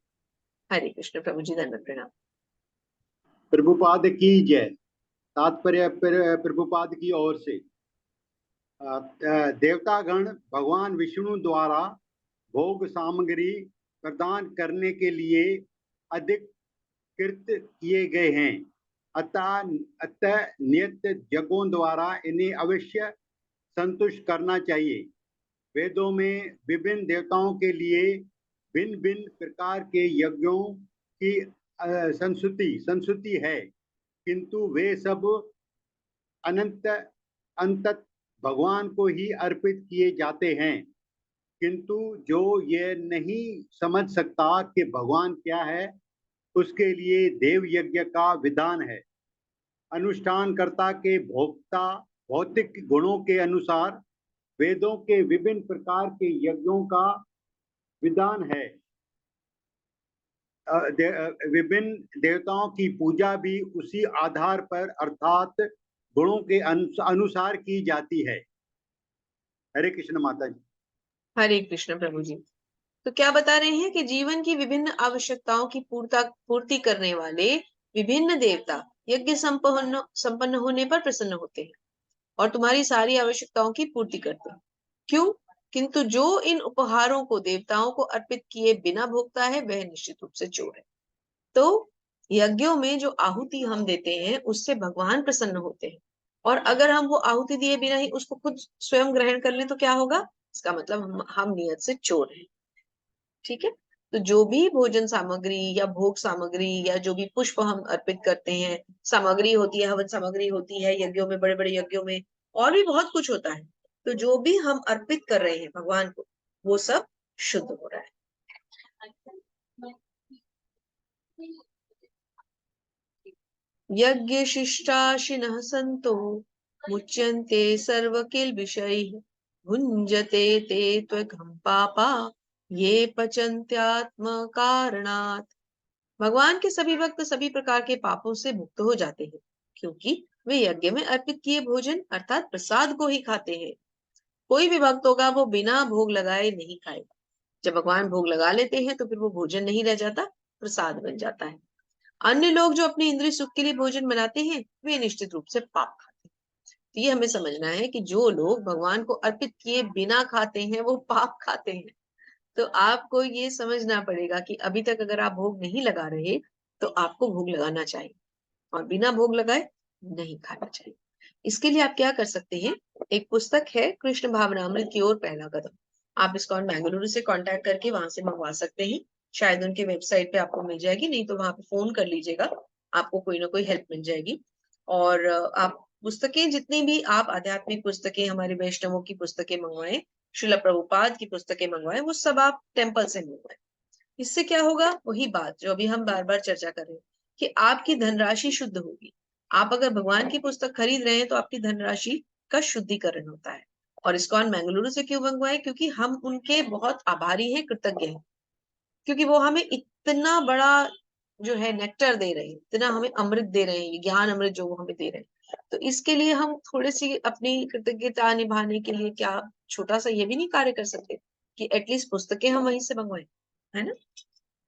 हरे कृष्ण प्रभु जी, धन्यवाद, प्रणाम। प्रभुपाद की जय। तात्पर्य प्रभुपाद की ओर से। देवतागण भगवान विष्णु द्वारा भोग सामग्री प्रदान करने के लिए अधिकृत किए गए हैं। अतः नियत यज्ञों द्वारा इन्हें अवश्य संतुष्ट करना चाहिए। वेदों में विभिन्न देवताओं के लिए भिन्न भिन्न प्रकार के यज्ञों की संस्तुति है, किंतु वे सब अंततः भगवान को ही अर्पित किए जाते हैं। किंतु जो ये नहीं समझ सकता कि भगवान क्या है, उसके लिए देव यज्ञ का विधान है। अनुष्ठानकर्ता के भौतिक गुणों के अनुसार वेदों के विभिन्न प्रकार के यज्ञों का विधान है। विभिन्न देवताओं की पूजा भी उसी आधार पर अर्थात गुणों के अनुसार की जाती है। हरे कृष्ण माता जी। हरे कृष्ण प्रभु जी। तो क्या बता रहे हैं कि जीवन की विभिन्न आवश्यकताओं की पूर्ति करने वाले विभिन्न देवता यज्ञ संपन्न होने पर प्रसन्न होते हैं और तुम्हारी सारी आवश्यकताओं की पूर्ति करते हैं। क्यों? किंतु जो इन उपहारों को देवताओं को अर्पित किए बिना भोगता है वह निश्चित रूप से चोर है। तो यज्ञों में जो आहुति हम देते हैं उससे भगवान प्रसन्न होते हैं, और अगर हम वो आहुति दिए बिना ही उसको खुद स्वयं ग्रहण कर लें तो क्या होगा? इसका मतलब हम नियत से चोर हैं। ठीक है। तो जो भी भोजन सामग्री या भोग सामग्री या जो भी पुष्प हम अर्पित करते हैं, सामग्री होती है, हवन सामग्री होती है यज्ञों में, बड़े बड़े यज्ञों में और भी बहुत कुछ होता है, तो जो भी हम अर्पित कर रहे हैं भगवान को वो सब शुद्ध हो रहा है। यज्ञ शिष्टाशिनः सन्तो मुच्यन्ते सर्वकिल्बिषैः भुञ्जते ते त्वघं पापा ये पचन्त्यात्म कारणात्। भगवान के सभी भक्त सभी प्रकार के पापों से मुक्त हो जाते हैं, क्योंकि वे यज्ञ में अर्पित किए भोजन अर्थात प्रसाद को ही खाते हैं। कोई भी भक्त होगा वो बिना भोग लगाए नहीं खाएगा। जब भगवान भोग लगा लेते हैं तो फिर वो भोजन नहीं रह जाता, प्रसाद बन जाता है। अन्य लोग जो अपने इंद्रिय सुख के लिए भोजन बनाते हैं वे निश्चित रूप से पाप खाते हैं। तो ये हमें समझना है कि जो लोग भगवान को अर्पित किए बिना खाते हैं वो पाप खाते हैं। तो आपको ये समझना पड़ेगा कि अभी तक अगर आप भोग नहीं लगा रहे तो आपको भोग लगाना चाहिए और बिना भोग लगाए नहीं खाना चाहिए। इसके लिए आप क्या कर सकते हैं, एक पुस्तक है कृष्ण भावनामृत की ओर पहला कदम, आप ISKCON बेंगलुरु से कांटेक्ट करके वहां से मंगवा सकते हैं। शायद उनके वेबसाइट पे आपको मिल जाएगी, नहीं तो वहां पे फोन कर लीजिएगा, आपको कोई ना कोई हेल्प मिल जाएगी। और आप पुस्तकें जितनी भी आप आध्यात्मिक पुस्तकें, हमारे वैष्णवों की पुस्तकें मंगवाएं, श्रील प्रभुपाद की पुस्तकें मंगवाएं, वो सब आप टेम्पल से मंगवाएं। इससे क्या होगा? वही बात जो अभी हम बार बार चर्चा कर रहे हैं कि आपकी धनराशि शुद्ध होगी। आप अगर भगवान की पुस्तक खरीद रहे हैं तो आपकी धनराशि का शुद्धिकरण होता है। और ISKCON बेंगलुरु से क्यों मंगवाए? क्योंकि हम उनके बहुत आभारी हैं, कृतज्ञ हैं, क्योंकि वो हमें इतना बड़ा जो है नेक्टर दे रहे हैं, इतना हमें अमृत दे रहे हैं, ज्ञान अमृत जो वो हमें दे रहे हैं। तो इसके लिए हम थोड़ी सी अपनी कृतज्ञता निभाने के लिए क्या छोटा सा ये भी नहीं कार्य कर सकते कि एटलीस्ट पुस्तकें हम वहीं से मंगवाएं, है ना?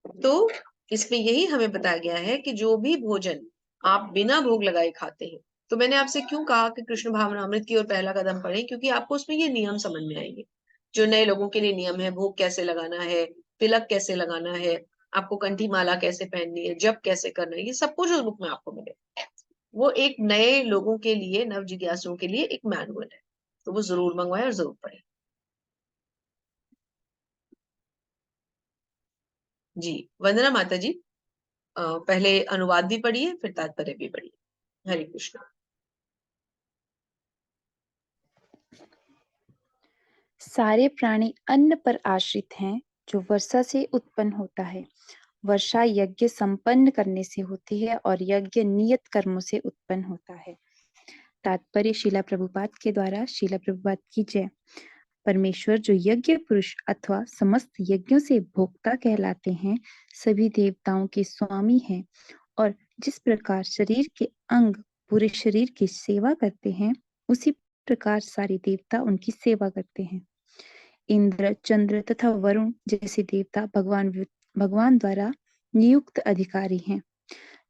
तो इसमें यही हमें बताया गया है कि जो भी भोजन आप बिना भोग लगाए खाते हैं, तो मैंने आपसे क्यों कहा कि कृष्ण भावनामृत की ओर पहला कदम पढ़ें, क्योंकि आपको उसमें ये नियम समझ में आएंगे। जो नए लोगों के लिए नियम है, भोग कैसे लगाना है, तिलक कैसे लगाना है, आपको कंठी माला कैसे पहननी है, जप कैसे करना है, ये सब कुछ उस बुक में आपको मिलेगा। वो एक नए लोगों के लिए, नव जिज्ञासुओं के लिए एक मैनुअल है, तो वो जरूर मंगवाएं और जरूर पढ़ें। जी वंदना माता जी, पहले अनुवाद भी पढ़िए फिर तात्पर्य भी पढ़िए। हरे कृष्ण। सारे प्राणी अन्न पर आश्रित हैं जो वर्षा से उत्पन्न होता है। वर्षा यज्ञ संपन्न करने से होती है और यज्ञ नियत कर्मों से उत्पन्न होता है। तात्पर्य शीला प्रभुपाद के द्वारा। शीला प्रभुपाद की जय। परमेश्वर जो यज्ञ पुरुष अथवा समस्त यज्ञों से भोक्ता कहलाते हैं, सभी देवताओं के स्वामी हैं, और जिस प्रकार शरीर के अंग पूरे शरीर की सेवा करते हैं, उसी प्रकार सारे देवता उनकी सेवा करते हैं। इंद्र, चंद्र तथा वरुण जैसे देवता भगवान द्वारा नियुक्त अधिकारी हैं,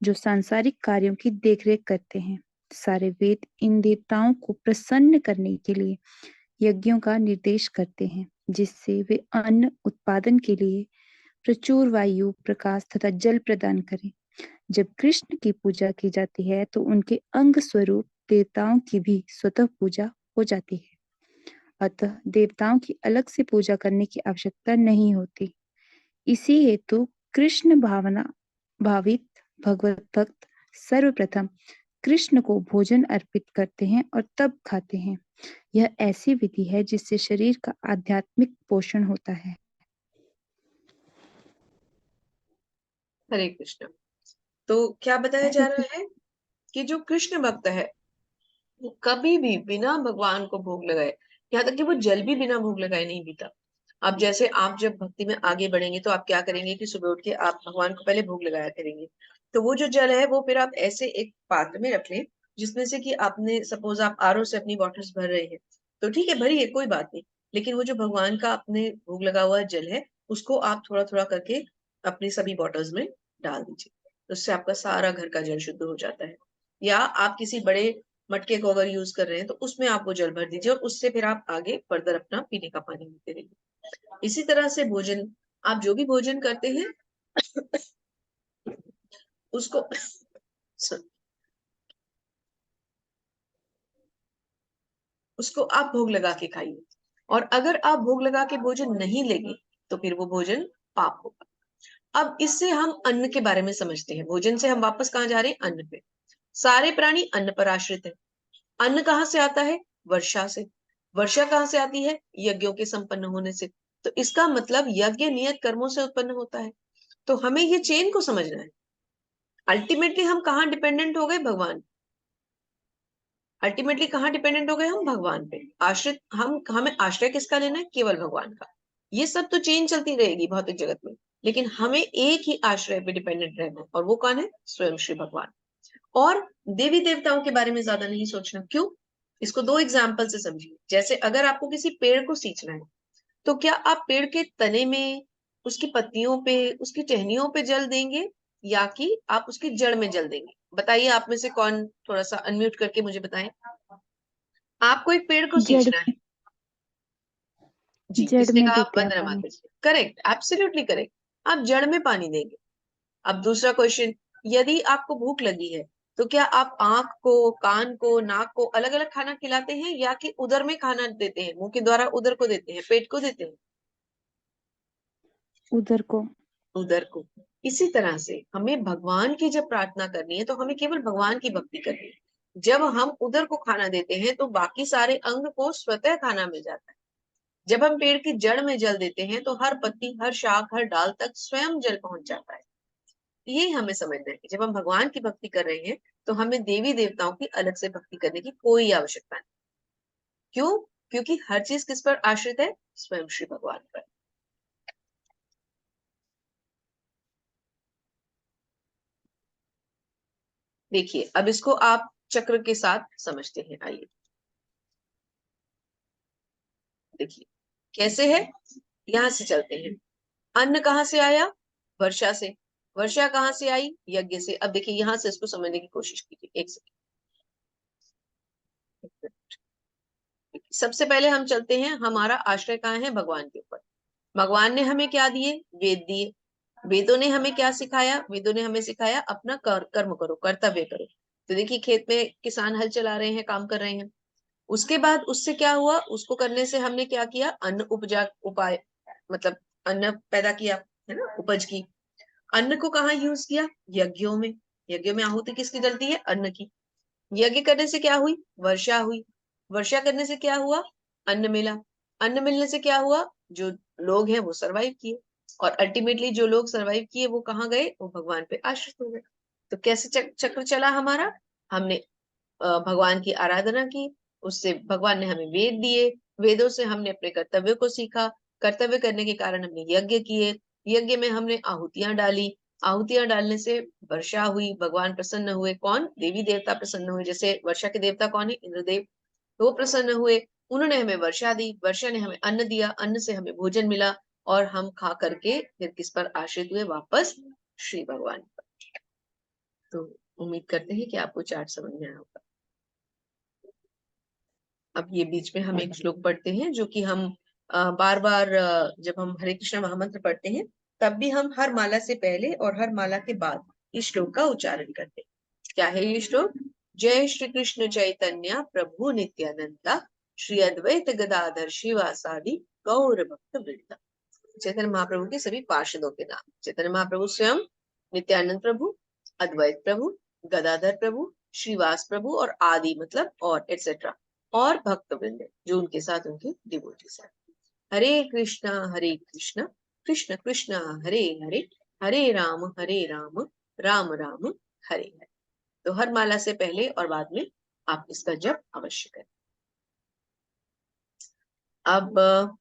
जो सांसारिक कार्यों की देखरेख करते हैं। सारे वेद इन देवताओं को प्रसन्न करने के लिए यज्ञों का निर्देश करते हैं, जिससे वे अन्न उत्पादन के लिए प्रचुर वायु, प्रकाश तथा जल प्रदान करें। जब कृष्ण की पूजा की जाती है तो उनके अंग स्वरूप देवताओं की भी स्वतः पूजा हो जाती है। अतः देवताओं की अलग से पूजा करने की आवश्यकता नहीं होती। इसी हेतु कृष्ण भावना भावित भगवत भक्त सर्वप्रथम कृष्ण को भोजन अर्पित करते हैं और तब खाते हैं। यह ऐसी विधि है जिससे शरीर का आध्यात्मिक पोषण होता है। हरे कृष्ण। तो क्या बताया जा रहा है कि जो कृष्ण भक्त है वो कभी भी बिना भगवान को भोग लगाए, यहाँ तक कि वो जल भी बिना भोग लगाए नहीं पीता। अब जैसे आप जब भक्ति में आगे बढ़ेंगे तो आप क्या करेंगे कि सुबह उठ के आप भगवान को पहले भोग लगाया करेंगे। तो वो जो जल है वो फिर आप ऐसे एक पात्र में रख लें जिसमें से कि आपने सपोज आप आरओ से अपनी बॉटल्स भर रहे हैं, तो ठीक है भरिए, कोई बात नहीं। लेकिन वो जो भगवान का आपने भोग लगा हुआ जल है उसको आप थोड़ा थोड़ा करके अपनी सभी बॉटल्स में डाल दीजिए। उससे आपका सारा घर का जल शुद्ध हो जाता है। या आप किसी बड़े मटके को अगर यूज कर रहे हैं तो उसमें आप वो जल भर दीजिए और उससे फिर आप आगे फर्दर अपना पीने का पानी लेते रहिए। इसी तरह से भोजन, आप जो भी भोजन करते हैं उसको उसको आप भोग लगा के खाइए। और अगर आप भोग लगा के भोजन नहीं लेंगे तो फिर वो भोजन पाप होगा। अब इससे हम अन्न के बारे में समझते हैं। भोजन से हम वापस कहाँ जा रहे हैं? अन्न पे। सारे प्राणी अन्न पर आश्रित है। अन्न कहाँ से आता है? वर्षा से। वर्षा कहाँ से आती है? यज्ञों के संपन्न होने से। तो इसका मतलब यज्ञ नियत कर्मों से उत्पन्न होता है। तो हमें ये चेन को समझना है। अल्टीमेटली हम कहाँ डिपेंडेंट हो गए? भगवान। अल्टीमेटली कहाँ डिपेंडेंट हो गए हम? भगवान पे आश्रित। हमें आश्रय किसका लेना है? केवल भगवान का। ये सब तो चेन चलती रहेगी भौतिक जगत में, लेकिन हमें एक ही आश्रय पे डिपेंडेंट रहना है, और वो कौन है? स्वयं श्री भगवान। और देवी देवताओं के बारे में ज्यादा नहीं सोचना। क्यों? इसको दो एग्जाम्पल से समझिए। जैसे अगर आपको किसी पेड़ को सींचना है तो क्या आप पेड़ के तने में, उसकी पत्तियों पे, उसकी टहनियों पे जल देंगे या कि आप उसकी जड़ में जल देंगे? बताइए, आप में से कौन थोड़ा सा अनम्यूट करके मुझे बताएं। आपको एक पेड़ को जड़ सींचना है जी, जड़ किसने में कहा? देते हैं वंदना पानी। माता जी। Correct, absolutely correct. आप जड़ में पानी देंगे। अब दूसरा क्वेश्चन, यदि आपको भूख लगी है तो क्या आप आंख को, कान को, नाक को अलग अलग खाना खिलाते हैं या कि उदर में खाना देते हैं? मुंह के द्वारा उदर को देते हैं, पेट को देते हैं? उधर को। उदर को। इसी तरह से हमें भगवान की जब प्रार्थना करनी है तो हमें केवल भगवान की भक्ति करनी है। जब हम उदर को खाना देते हैं तो बाकी सारे अंग को स्वतः खाना मिल जाता है। जब हम पेड़ की जड़ में जल देते हैं तो हर पत्ती, हर शाख, हर डाल तक स्वयं जल पहुंच जाता है। यही हमें समझना है कि जब हम भगवान की भक्ति कर रहे हैं तो हमें देवी देवताओं की अलग से भक्ति करने की कोई आवश्यकता नहीं। क्यों? क्योंकि हर चीज किस पर आश्रित है? स्वयं श्री भगवान पर। देखिए, अब इसको आप चक्र के साथ समझते हैं। आइए देखिए कैसे है। यहां से चलते हैं। अन्न कहाँ से आया? वर्षा से। वर्षा कहाँ से आई? यज्ञ से। अब देखिए यहां से इसको समझने की कोशिश कीजिए। एक सेकंड। सबसे पहले हम चलते हैं, हमारा आश्रय कहाँ है? भगवान के ऊपर। भगवान ने हमें क्या दिए? वेद दिए। वेदों ने हमें क्या सिखाया? वेदों ने हमें सिखाया अपना कर्म करो, कर्तव्य करो। तो देखिए खेत में किसान हल चला रहे हैं, काम कर रहे हैं। उसके बाद उससे क्या हुआ? उसको करने से हमने क्या किया? अन्न उपजा, उपाय मतलब अन्न पैदा किया, है ना, उपज की। अन्न को कहाँ यूज किया? यज्ञों में। यज्ञों में आहुति किसकी डलती है? अन्न की। यज्ञ करने से क्या हुई? वर्षा हुई। वर्षा करने से क्या हुआ? अन्न मिला। अन्न मिलने से क्या हुआ? जो लोग हैं वो सरवाइव किए, और अल्टीमेटली जो लोग सरवाइव किए वो कहाँ गए? वो भगवान पे आश्रित हो गए। तो कैसे चक्र चला हमारा? हमने भगवान की आराधना की, उससे भगवान ने हमें वेद दिए, वेदों से हमने अपने कर्तव्य को सीखा, कर्तव्य करने के कारण हमने यज्ञ किए, यज्ञ में हमने आहुतियां डाली, आहुतियां डालने से वर्षा हुई, भगवान प्रसन्न हुए। कौन? देवी देवता प्रसन्न हुए। जैसे वर्षा के देवता कौन है? इंद्रदेव। तो वो प्रसन्न हुए, उन्होंने हमें वर्षा दी, वर्षा ने हमें अन्न दिया, अन्न से हमें भोजन मिला, और हम खा करके फिर किस पर आश्रित हुए? वापस श्री भगवान पर। तो उम्मीद करते हैं कि आपको चार्ट समझ में आया होगा। अब ये बीच में हम एक श्लोक पढ़ते हैं जो कि हम बार बार जब हम हरे कृष्ण महामंत्र पढ़ते हैं तब भी हम हर माला से पहले और हर माला के बाद इस श्लोक का उच्चारण करते हैं। क्या है ये श्लोक? जय श्री कृष्ण चैतन्य प्रभु नित्यानंदा श्री अद्वैत गदाधर शिवासादि गौर भक्त वृंदा। चैतन्य महाप्रभु के सभी पार्षदों के नाम। चैतन्य महाप्रभु स्वयं, नित्यानंद प्रभु, अद्वैत प्रभु, गदाधर प्रभु, श्रीवास प्रभु और आदि मतलब और एटसेट्रा और भक्त वृंद जो उनके साथ उनके डिवोटीज हैं। हरे कृष्णा कृष्ण कृष्ण हरे हरे, हरे राम राम राम हरे हरे। तो हर माला से पहले और बाद में आप इसका जप अवश्य करें। अब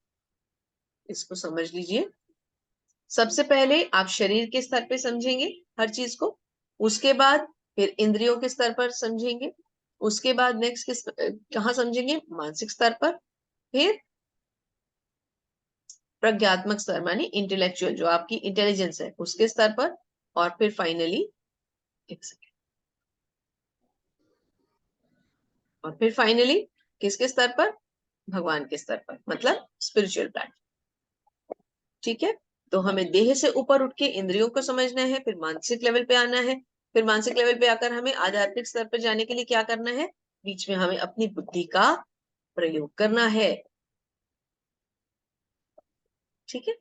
इसको समझ लीजिए। सबसे पहले आप शरीर के स्तर पे समझेंगे हर चीज को, उसके बाद फिर इंद्रियों के स्तर पर समझेंगे, उसके बाद नेक्स्ट कहाँ समझेंगे? मानसिक स्तर पर, फिर प्रज्ञात्मक स्तर मानी इंटेलेक्चुअल जो आपकी इंटेलिजेंस है उसके स्तर पर, और फिर फाइनली किसके स्तर पर? भगवान के स्तर पर, मतलब स्पिरिचुअल प्लेटफॉर्म। ठीक है, तो हमें देह से ऊपर उठ के इंद्रियों को समझना है, फिर मानसिक लेवल पे आना है, फिर मानसिक लेवल पे आकर हमें आध्यात्मिक स्तर पर जाने के लिए क्या करना है? बीच में हमें अपनी बुद्धि का प्रयोग करना है। ठीक है,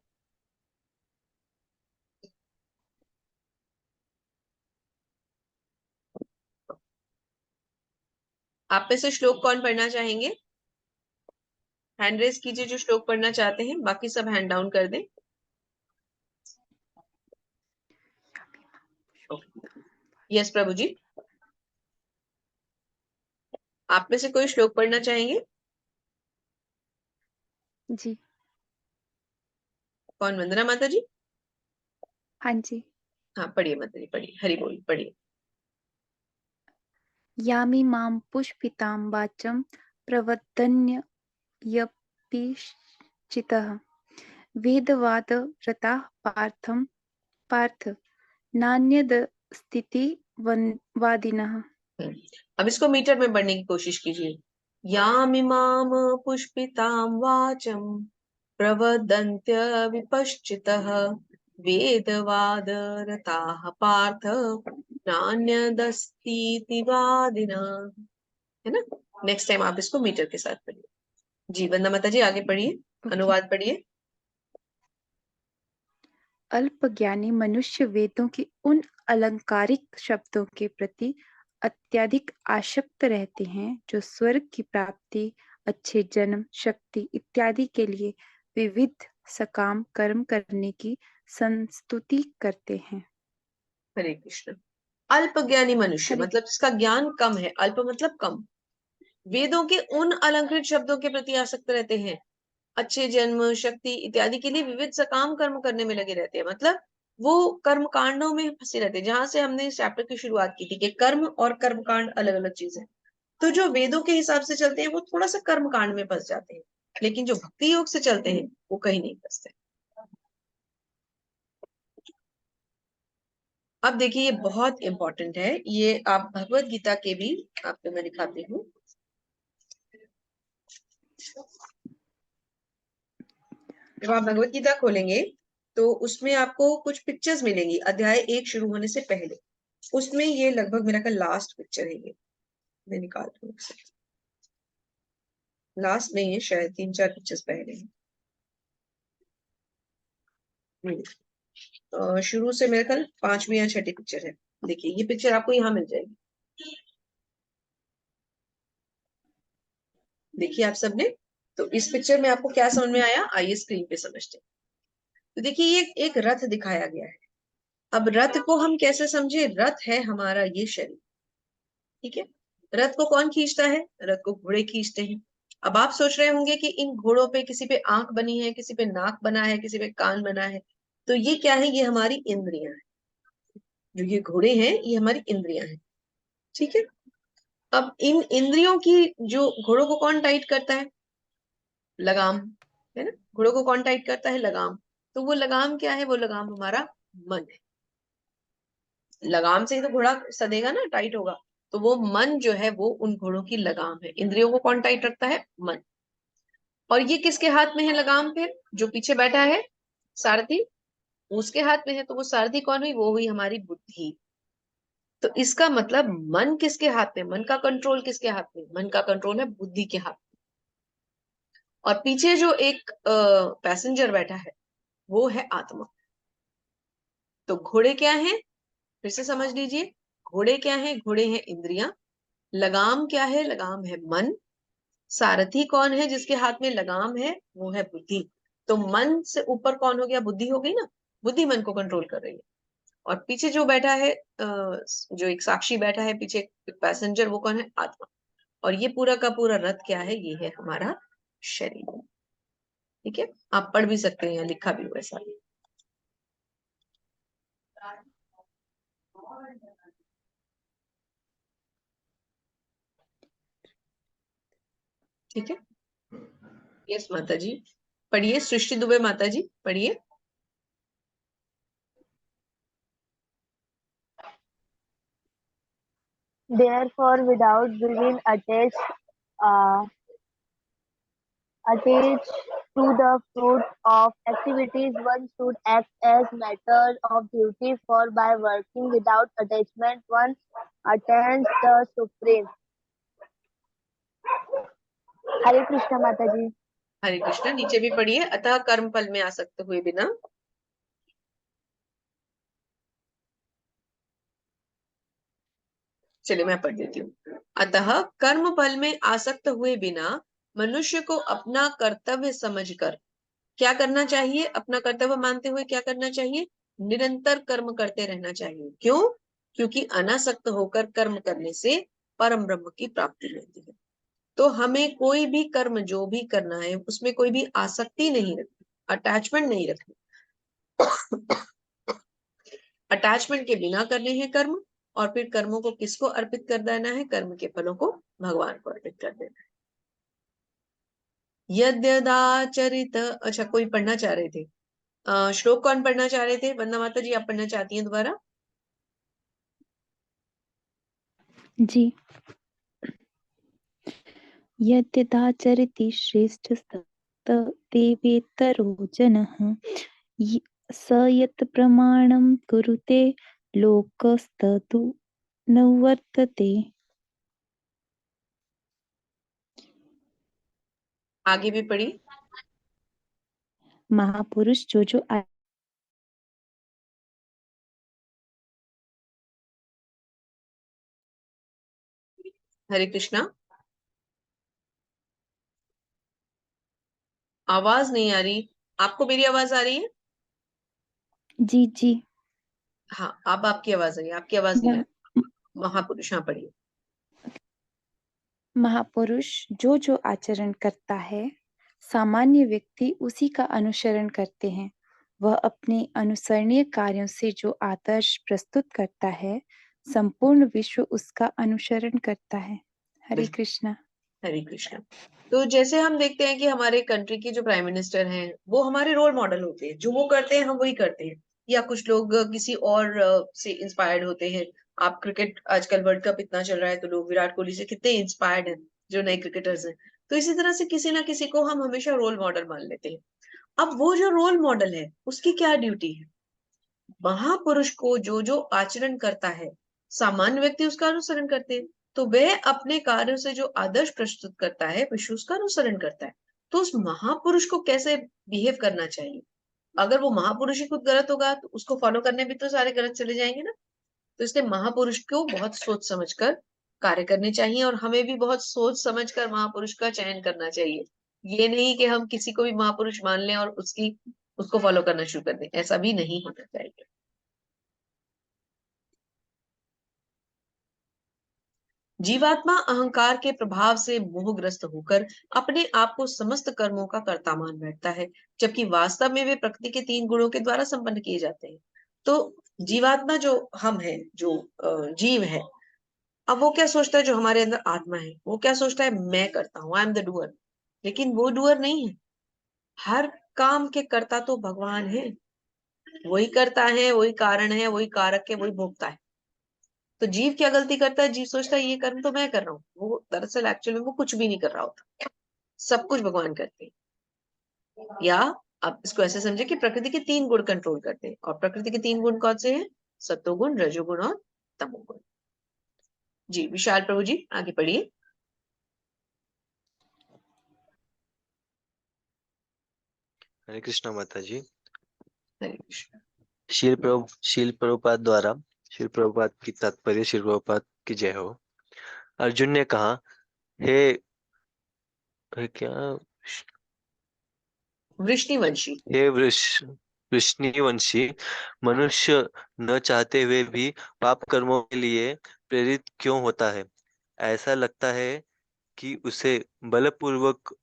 आप में से श्लोक कौन पढ़ना चाहेंगे? हैंड रेज कीजिए जो श्लोक पढ़ना चाहते हैं, बाकी सब हैंड डाउन कर दें। यस प्रभु जी, आप में से कोई श्लोक पढ़ना चाहेंगे? जी। कौन? वंदना माता जी? हाँ जी। हाँ पढ़िए माता जी, पढ़िए, हरि बोल पढ़िए। यामि मां पुष्पितां वाचं प्रवदन्य यपिश्चितः वेदवादरताः पार्थ नान्यदस्तीति वादिनः। अब इसको मीटर में पढ़ने की कोशिश कीजिए। यामिमाम पुष्पितां वाचं प्रवदन्त्य विपश्चितः वेदवादरताः पार्थ नान्यदस्तीति वादिनः। है ना? नेक्स्ट टाइम आप इसको मीटर के साथ पढ़िए। जी वंदना माता जी आगे पढ़िए, अनुवाद पढ़िए। अल्पज्ञानी मनुष्य वेदों के उन अलंकारिक शब्दों के प्रति अत्यधिक आसक्त रहते हैं जो स्वर्ग की प्राप्ति, अच्छे जन्म, शक्ति इत्यादि के लिए विविध सकाम कर्म करने की संस्तुति करते हैं। हरे कृष्ण। अल्पज्ञानी मनुष्य हरे मतलब जिसका ज्ञान कम है, अल्प मतलब कम, वेदों के उन अलंकृत शब्दों के प्रति आसक्त रहते हैं, अच्छे जन्म, शक्ति इत्यादि के लिए विविध सकाम कर्म करने में लगे रहते हैं। मतलब वो कर्म कांडों में फंसे रहते हैं, जहां से हमने इस चैप्टर की शुरुआत की थी कि कर्म और कर्म कांड अलग अलग चीज है। तो जो वेदों के हिसाब से चलते हैं वो थोड़ा सा कर्म कांड में फंस जाते हैं, लेकिन जो भक्ति योग से चलते हैं वो कहीं नहीं फंसते। अब देखिए ये बहुत इंपॉर्टेंट है, ये आप भगवत गीता के भी आपको मैं दिखाती हूँ। जब आप भगवत गीता खोलेंगे तो उसमें आपको कुछ पिक्चर्स मिलेंगी अध्याय 1 शुरू होने से पहले। उसमें ये लगभग मेरा का लास्ट पिक्चर है, ये मैं निकालती हूँ। लास्ट नहीं है, शायद 3-4 पिक्चर्स पहले हैं। शुरू से मेरे ख्याल 5वीं या 6ठी पिक्चर है। देखिए ये पिक्चर आपको यहाँ मिल जाएगी। देखिए आप सबने, तो इस पिक्चर में आपको क्या समझ में आया? आइए स्क्रीन पे समझते हैं। तो देखिए ये एक रथ दिखाया गया है। अब रथ को हम कैसे समझे? रथ है हमारा ये शरीर। ठीक है, रथ को कौन खींचता है? रथ को घोड़े खींचते हैं। अब आप सोच रहे होंगे कि इन घोड़ों पे किसी पे आंख बनी है, किसी पे नाक बना है, किसी पे कान बना है। तो ये क्या है? ये हमारी इंद्रियां हैं। जो ये घोड़े हैं ये हमारी इंद्रियां हैं। ठीक है, अब इन इंद्रियों की जो घोड़ों को कौन टाइट करता है? लगाम, है ना? घोड़ों को कौन टाइट करता है? लगाम। तो वो लगाम क्या है? वो लगाम हमारा मन है। लगाम से ही तो घोड़ा सदेगा ना, टाइट होगा। तो वो मन जो है वो उन घोड़ों की लगाम है। इंद्रियों को कौन टाइट रखता है? मन। और ये किसके हाथ में है लगाम? फिर जो पीछे बैठा है सारथी, उसके हाथ में है। तो वो सारथी कौन हुई? वो हुई हमारी बुद्धि। तो इसका मतलब मन किसके हाथ में? मन का कंट्रोल किसके हाथ में? मन का कंट्रोल है बुद्धि के हाथ में। और पीछे जो एक पैसेंजर बैठा है वो है आत्मा। तो घोड़े क्या हैं? फिर से समझ लीजिए, घोड़े क्या हैं? घोड़े हैं इंद्रियां। लगाम क्या है? लगाम है मन। सारथी कौन है जिसके हाथ में लगाम है? वो है बुद्धि। तो मन से ऊपर कौन हो गया? बुद्धि हो गई ना। बुद्धि मन को कंट्रोल कर रही है। और पीछे जो बैठा है, जो एक साक्षी बैठा है पीछे, पैसेंजर, वो कौन है? आत्मा। और ये पूरा का पूरा रथ क्या है? ये है हमारा शरीर। ठीक है, आप पढ़ भी सकते हैं, यहाँ लिखा भी हुआ है सारा। ठीक है, यस माता जी। पढ़िए, सृष्टि दुबे माता जी पढ़िए। Therefore, without being uh, attached to the fruit of activities, one should act as matter of duty, for by working without attachment, one attains the supreme. हरे कृष्ण माता जी। हरे कृष्णा। नीचे भी पढ़िए, अतः कर्म फल में आसक्त हुए बिना। चलिए मैं पढ़ देती हूँ। अतः कर्म फल में आसक्त हुए बिना मनुष्य को अपना कर्तव्य समझकर क्या करना चाहिए? अपना कर्तव्य मानते हुए क्या करना चाहिए? निरंतर कर्म करते रहना चाहिए। क्यों? क्योंकि अनासक्त होकर कर्म करने से परम ब्रह्म की प्राप्ति होती है। तो हमें कोई भी कर्म जो भी करना है उसमें कोई भी आसक्ति नहीं रखनी, अटैचमेंट नहीं रखनी। अटैचमेंट के बिना करने हैं कर्म। और फिर कर्मों को किसको अर्पित कर देना है? कर्म के फलों को भगवान को अर्पित कर देना है। यद्यदाचरित, अच्छा कोई पढ़ना चाह रहे थे, श्लोक कौन पढ़ना चाह रहे थे? वंदना माता जी, आप पढ़ना चाहती हैं दोबारा? जी। यद्यदाचरति श्रेष्ठस्तदेवेतरो जनः स यत् प्रमाणं कुरुते लोकस्तदु न वर्तते। आगे भी पढ़ी। महापुरुष जो हरे कृष्णा। आवाज नहीं आ रही आपको? मेरी आवाज आ रही है? जी जी। हाँ, अब आपकी आवाज आ रही है, आपकी आवाज नहीं आ रही। महापुरुष, हाँ पढ़िए। महापुरुष जो आचरण करता है, सामान्य व्यक्ति उसी का अनुसरण करते हैं। वह अपने अनुसरणीय कार्यों से जो आदर्श प्रस्तुत करता है, संपूर्ण विश्व उसका अनुसरण करता है। हरे कृष्णा। हरे कृष्णा। तो जैसे हम देखते हैं कि हमारे कंट्री के जो प्राइम मिनिस्टर हैं वो हमारे रोल मॉडल होते हैं। जो वो करते हैं हम वही करते हैं। या कुछ लोग किसी और से इंस्पायर्ड होते हैं। आप क्रिकेट, आजकल वर्ल्ड कप इतना चल रहा है तो लोग विराट कोहली से कितने इंस्पायर्ड हैं, जो नए क्रिकेटर्स हैं। तो इसी तरह से किसी ना किसी को हम हमेशा रोल मॉडल मान लेते हैं। अब वो जो रोल मॉडल है उसकी क्या ड्यूटी है? महापुरुष को जो आचरण करता है, सामान्य व्यक्ति उसका अनुसरण करते हैं। तो वह अपने कार्यों से जो आदर्श प्रस्तुत करता है विश्व उसका अनुसरण करता है। तो उस महापुरुष को कैसे बिहेव करना चाहिए? अगर वो महापुरुष ही खुद गलत होगा तो उसको फॉलो करने भी तो सारे गलत चले जाएंगे ना। तो इसलिए महापुरुष को बहुत सोच समझकर कार्य करने चाहिए। और हमें भी बहुत सोच समझकर महापुरुष का चयन करना चाहिए। ये नहीं कि हम किसी को भी महापुरुष मान लें और उसको फॉलो करना शुरू कर दें। ऐसा भी नहीं होना चाहिए। जीवात्मा अहंकार के प्रभाव से मोहग्रस्त होकर अपने आप को समस्त कर्मों का कर्ता मान बैठता है, जबकि वास्तव में वे प्रकृति के 3 गुणों के द्वारा संपन्न किए जाते हैं। तो जीवात्मा जो हम है, जो जीव है, अब वो क्या सोचता है? जो हमारे अंदर आत्मा है वो क्या सोचता है? मैं करता हूँ, आई एम द डूअर। लेकिन वो डूअर नहीं है। हर काम के कर्ता तो भगवान है। वही करता है, वही कारण है, वही कारक है, वही भोगता है। तो जीव क्या गलती करता है? जीव सोचता है ये कर्म तो मैं कर रहा हूँ, वो दरअसल एक्चुअल में वो कुछ भी नहीं कर रहा होता, सब कुछ भगवान करते हैं। या आप इसको ऐसे समझे कि प्रकृति के 3 गुण कंट्रोल करते हैं, और प्रकृति के 3 गुण कौन से हैं? सत्वगुण, रजोगुण और तमोगुण। जी विशाल प्रभु जी आगे पढ़िए। हरे कृष्णा माता जी। हरे कृष्ण। शील प्रभुपाद की तात्पर्य, शील प्रभुपाद की जय हो। अर्जुन ने कहा, हे क्या, वृष्णिवंशी। हे वृष्णिवंशी, मनुष्य न चाहते हुए भी पाप कर्मों के लिए प्रेरित क्यों होता है? ऐसा लगता है कि उसे बलपूर्वक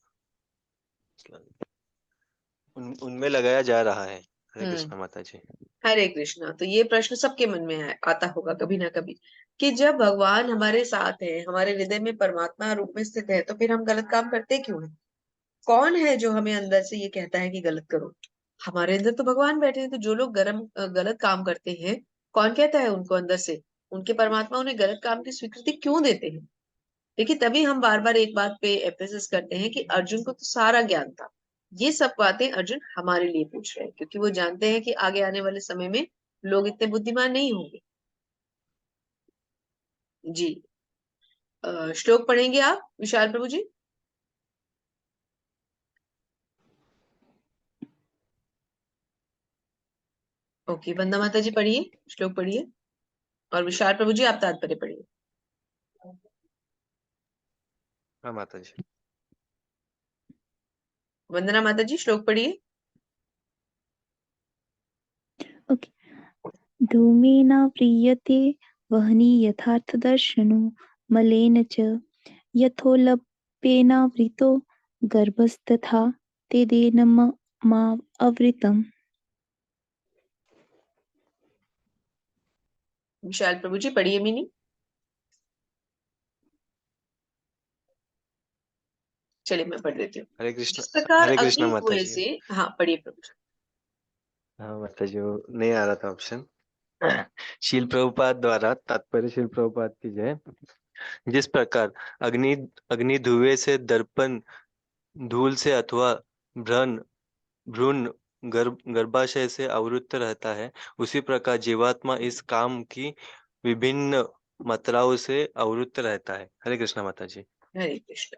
उनमें लगाया जा रहा है। हरे कृष्ण माता जी। हरे कृष्णा। तो ये प्रश्न सबके मन में आता होगा कभी ना कभी, कि जब भगवान हमारे साथ है, हमारे हृदय में परमात्मा रूप में स्थित है, तो फिर हम गलत काम करते क्यों हैं? कौन है जो हमें अंदर से ये कहता है कि गलत करो? हमारे अंदर तो भगवान बैठे हैं। तो जो लोग गलत काम करते हैं, कौन कहता है उनको अंदर से? उनके परमात्मा उन्हें गलत काम की स्वीकृति क्यों देते हैं? देखिए, तभी हम बार बार एक बात पे एम्फेसिस करते हैं कि अर्जुन को तो सारा ज्ञान था। ये सब बातें अर्जुन हमारे लिए पूछ रहे हैं, क्योंकि वो जानते हैं कि आगे आने वाले समय में लोग इतने बुद्धिमान नहीं होंगे। जी श्लोक पढ़ेंगे आप विशाल प्रभु जी? ओके, वंदना माता जी पढ़िए, श्लोक पढ़िए, और विशाल प्रभु जी आप तात्पर्य पढ़िए। हाँ माता जी। वंदना माता जी श्लोक पढ़िए। ओके। धूमेन व्रियते वह्नि यथार्थदर्शनो मलेन च यथोल्बेनावृतो गर्भस्तथा तेदेन मावृतम्। विशाल प्रभु जी पढ़िए मीनी। चलिए मैं पढ़ देती हूँ। हरे कृष्ण। जिस प्रकार हरे कृष्ण अग्नि माता धुएं जी। से, हाँ पढ़िए प्रभु जी। हाँ माता जी, वो नहीं आ रहा था ऑप्शन। शील प्रभुपाद द्वारा तात्पर्य, शील प्रभुपाद की जय। जिस प्रकार अग्नि अग्नि धुएं से, दर्पण धूल से अथवा भ्रण भ्रूण गर्भाशय से आवृत रहता है, उसी प्रकार जीवात्मा इस काम की विभिन्न मात्राओं से आवृत रहता है। हरे कृष्ण माता जी। हरे कृष्ण।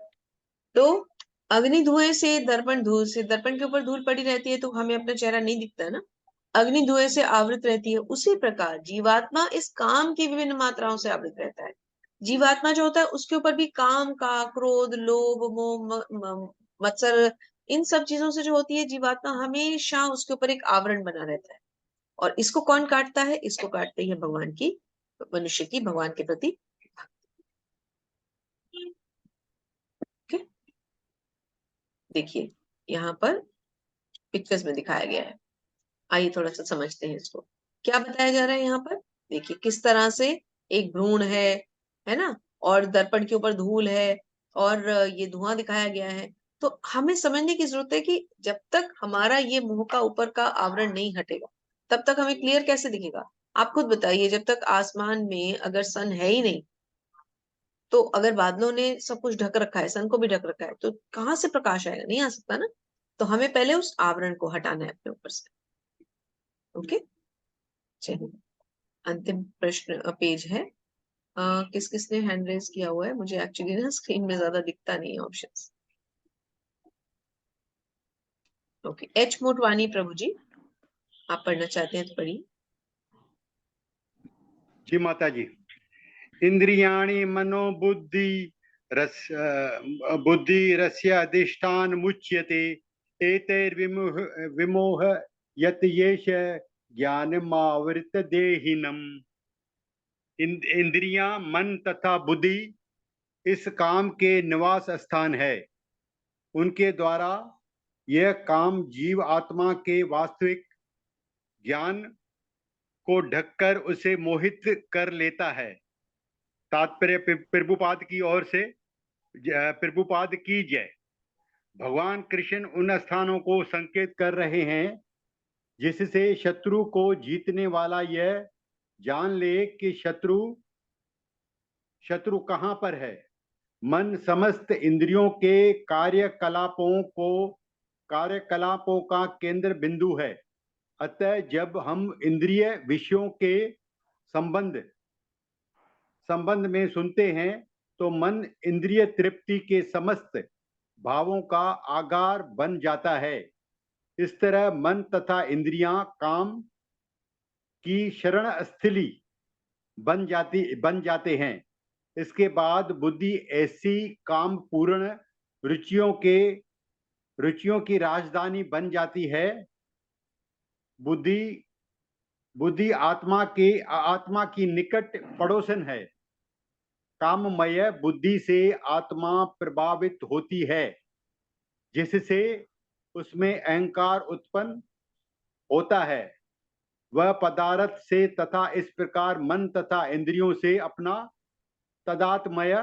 तो अग्नि धुएं से, दर्पण धूल से, दर्पण के ऊपर धूल पड़ी रहती है तो हमें अपना चेहरा नहीं दिखता है ना, अग्नि धुएं से आवृत रहती है। उसी प्रकार जीवात्मा इस काम की विभिन्न मात्राओं से आवृत रहता है। जीवात्मा जो होता है उसके ऊपर भी काम का, क्रोध, लोभ, मोह, मत्सर, इन सब चीजों से जो होती है जीवात्मा, हमेशा उसके ऊपर एक आवरण बना रहता है। और इसको कौन काटता है? इसको काटते हैं भगवान की, मनुष्य की भगवान के प्रति भक्ति। ओके, देखिए यहाँ पर पिक्चर्स में दिखाया गया है। आइए थोड़ा सा समझते हैं इसको। क्या बताया जा रहा है यहाँ पर? देखिए किस तरह से एक भ्रूण है ना, और दर्पण के ऊपर धूल है, और ये धुआं दिखाया गया है। तो हमें समझने की जरूरत है कि जब तक हमारा ये मुंह का ऊपर का आवरण नहीं हटेगा, तब तक हमें क्लियर कैसे दिखेगा? आप खुद बताइए, जब तक आसमान में अगर सन है ही नहीं, तो अगर बादलों ने सब कुछ ढक रखा है, सन को भी ढक रखा है, तो कहाँ से प्रकाश आएगा? नहीं आ सकता ना। तो हमें पहले उस आवरण को हटाना है अपने ऊपर से। ओके, चलिए अंतिम प्रश्न पेज है। किस किसने हैंड रेज किया हुआ है? मुझे एक्चुअली ना स्क्रीन में ज्यादा दिखता नहीं है ऑप्शंस। ओके, एच मोटवानी प्रभु जी, आप पढ़ना चाहते हैं तो पढ़िए। जी माता जी। इंद्रियाणि मनो बुद्धि रस्य अधिष्ठान मुच्यते एतैर्विमोह विमोह यत येष ज्ञानमावृत देहिनम्। इंद्रियां, मन तथा बुद्धि इस काम के निवास स्थान है। उनके द्वारा यह काम जीव आत्मा के वास्तविक ज्ञान को ढककर उसे मोहित कर लेता है। तात्पर्य प्रभुपाद की ओर से प्रभुपाद की जय। भगवान कृष्ण उन स्थानों को संकेत कर रहे हैं जिससे शत्रु को जीतने वाला यह जान ले कि शत्रु शत्रु कहाँ पर है? मन समस्त इंद्रियों के कार्यकलापों का केंद्र बिंदु है। अतः जब हम इंद्रिय विषयों के संबंध में सुनते हैं तो मन इंद्रिय तृप्ति के समस्त भावों का आगार बन जाता है। इस तरह मन तथा इंद्रियां काम की शरण स्थली बन जाते हैं। इसके बाद बुद्धि ऐसी काम पूर्ण रुचियों की राजधानी बन जाती है। बुद्धि आत्मा की निकट पड़ोसन है। काममय बुद्धि से आत्मा प्रभावित होती है, जिससे उसमें अहंकार उत्पन्न होता है। वह पदार्थ से तथा इस प्रकार मन तथा इंद्रियों से अपना तदात्मय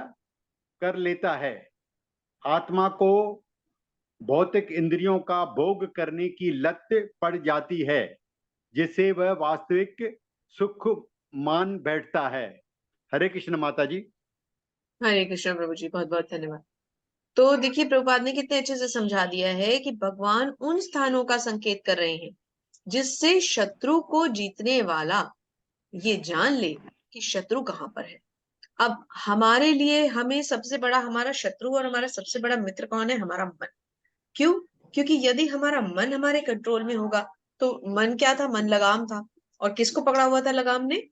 कर लेता है। आत्मा को भौतिक इंद्रियों का भोग करने की लत पड़ जाती है, जिसे वह वास्तविक सुख मान बैठता है। हरे कृष्ण माता जी। हरे कृष्ण प्रभु जी, बहुत बहुत धन्यवाद। तो देखिए, प्रभुपाद ने कितने अच्छे से समझा दिया है कि भगवान उन स्थानों का संकेत कर रहे हैं जिससे शत्रु को जीतने वाला ये जान ले कि शत्रु कहाँ पर है। अब हमारे लिए हमें सबसे बड़ा हमारा शत्रु और हमारा सबसे बड़ा मित्र कौन है? हमारा मन। क्यों? क्योंकि यदि हमारा मन हमारे कंट्रोल में होगा तो मन क्या था? मन लगाम था। और किसको पकड़ा हुआ था लगाम ने?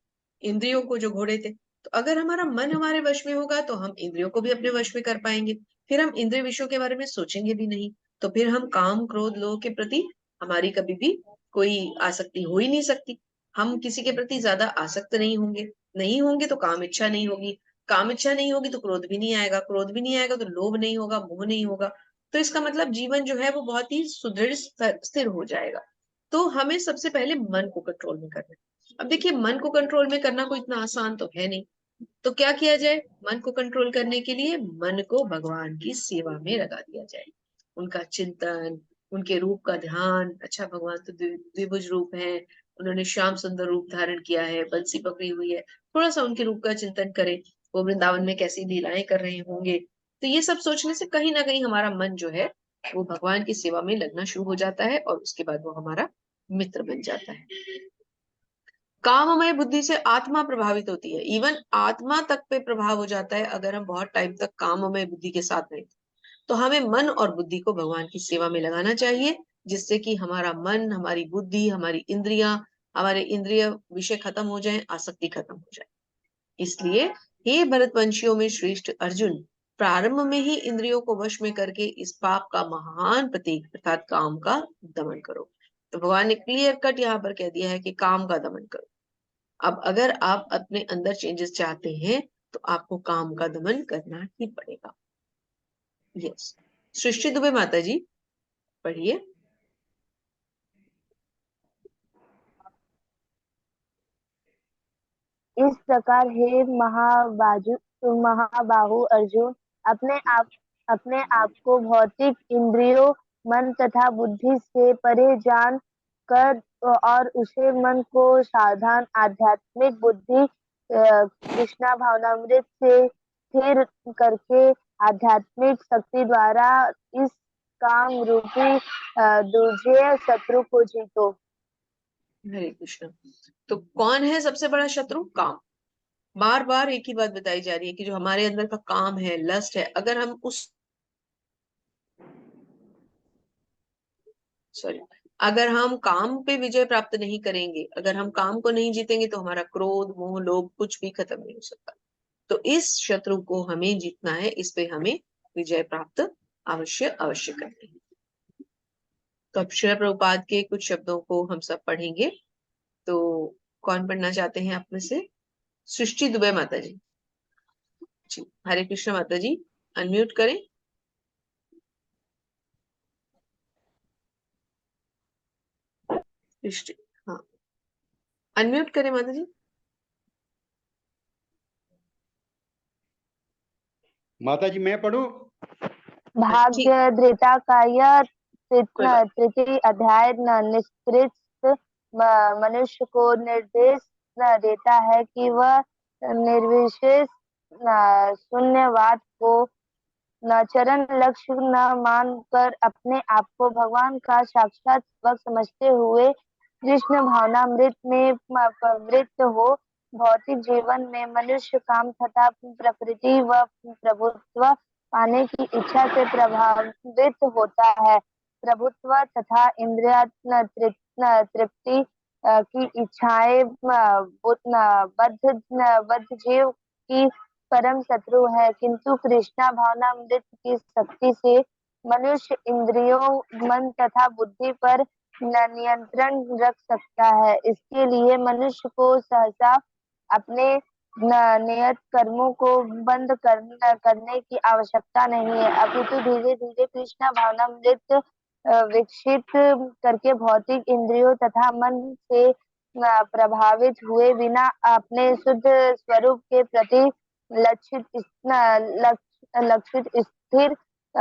इंद्रियों को, जो घोड़े थे। तो अगर हमारा मन हमारे वश में होगा तो हम इंद्रियों को भी अपने वश में कर पाएंगे। फिर हम इंद्रिय विषयों के बारे में सोचेंगे भी नहीं। तो फिर हम काम क्रोध लोभ के प्रति हमारी कभी भी कोई आसक्ति हो ही नहीं सकती। हम किसी के प्रति ज्यादा आसक्त नहीं होंगे तो काम इच्छा नहीं होगी। काम इच्छा नहीं होगी तो क्रोध भी नहीं आएगा। क्रोध भी नहीं आएगा तो लोभ नहीं होगा, मोह नहीं होगा। तो इसका मतलब जीवन जो है वो बहुत ही सुदृढ़ स्थिर हो जाएगा। तो हमें सबसे पहले मन को कंट्रोल में करना है। अब देखिए, मन को कंट्रोल में करना कोई इतना आसान तो है नहीं। तो क्या किया जाए? मन को कंट्रोल करने के लिए मन को भगवान की सेवा में लगा दिया जाए। उनका चिंतन, उनके रूप का ध्यान। अच्छा, भगवान तो द्विभुज रूप है, उन्होंने श्याम सुंदर रूप धारण किया है, बंसी पकड़ी हुई है। थोड़ा सा उनके रूप का चिंतन करें, वो वृंदावन में कैसी लीलाएं कर रहे होंगे। तो ये सब सोचने से कहीं ना कहीं हमारा मन जो है वो भगवान की सेवा में लगना शुरू हो जाता है और उसके बाद वो हमारा मित्र बन जाता है। काममय बुद्धि से आत्मा प्रभावित होती है। इवन आत्मा तक पे प्रभाव हो जाता है अगर हम बहुत टाइम तक काममय बुद्धि के साथ रहें। तो हमें मन और बुद्धि को भगवान की सेवा में लगाना चाहिए, जिससे कि हमारा मन, हमारी बुद्धि, हमारी इंद्रियां, हमारे इंद्रिय विषय खत्म हो जाए, आसक्ति खत्म हो जाए। इसलिए हे भरतवंशियों में श्रेष्ठ अर्जुन, प्रारंभ में ही इंद्रियों को वश में करके इस पाप का महान प्रतीक अर्थात काम का दमन करो। तो भगवान ने क्लियर कट यहाँ पर कह दिया है कि काम का दमन करो। अब अगर आप अपने अंदर चेंजेस चाहते हैं तो आपको काम का दमन करना ही पड़ेगा। यस, सृष्टि दुबे माता जी पढ़िए। इस प्रकार हे महाबाहु अर्जुन, अपने आप को भौतिक इंद्रियों, मन तथा बुद्धि से परे जान कर और उसे मन को साधन आध्यात्मिक बुद्धि कृष्णा भावनामृत से स्थिर करके आध्यात्मिक शक्ति द्वारा इस काम रूपी दुर्जय शत्रु को जीतो। हरे कृष्ण। तो कौन है सबसे बड़ा शत्रु? काम। बार बार एक ही बात बताई जा रही है कि जो हमारे अंदर का काम है, लस्ट है, अगर हम अगर हम काम पे विजय प्राप्त नहीं करेंगे, अगर हम काम को नहीं जीतेंगे तो हमारा क्रोध, मोह, लोभ कुछ भी खत्म नहीं हो सकता। तो इस शत्रु को हमें जीतना है, इस पे हमें विजय प्राप्त अवश्य करनी है। तो अब श्री प्रभुपाद के कुछ शब्दों को हम सब पढ़ेंगे। तो कौन पढ़ना चाहते हैं आप में से? सृष्टि दुबे माता जी। हरे कृष्ण माता जी, अनम्यूट करें। सृष्टि, हाँ, अनम्यूट करें माता जी। माता जी मैं पढ़ूं? भाग्य दृता का यह कोई बात तृतीय अध्याय निष्कृत मनुष्य को निर्देश देता है कि वह निर्विशेष शून्यवाद को चरण लक्ष्य न मानकर अपने आप को भगवान का साक्षात सेवक समझते हुए कृष्ण भावनामृत में प्रवृत्त हो। भौतिक जीवन में मनुष्य काम तथा प्रकृति व प्रभुत्व पाने की इच्छा से प्रभावित होता है। प्रभुत्व तथा इंद्रिय तृप्ति की इच्छाएं बद्ध जीव की परम शत्रु है, किंतु कृष्णा भावनामृत की शक्ति से मनुष्य इंद्रियों, मन तथा बुद्धि पर नियंत्रण रख सकता है। इसके लिए मनुष्य को सहसा अपने नियत कर्मों को बंद करने की आवश्यकता नहीं है, अपितु धीरे धीरे कृष्णा भावनामृत विकसित करके भौतिक इंद्रियों तथा मन से प्रभावित हुए बिना अपने शुद्ध स्वरूप के प्रति लक्षित स्थिर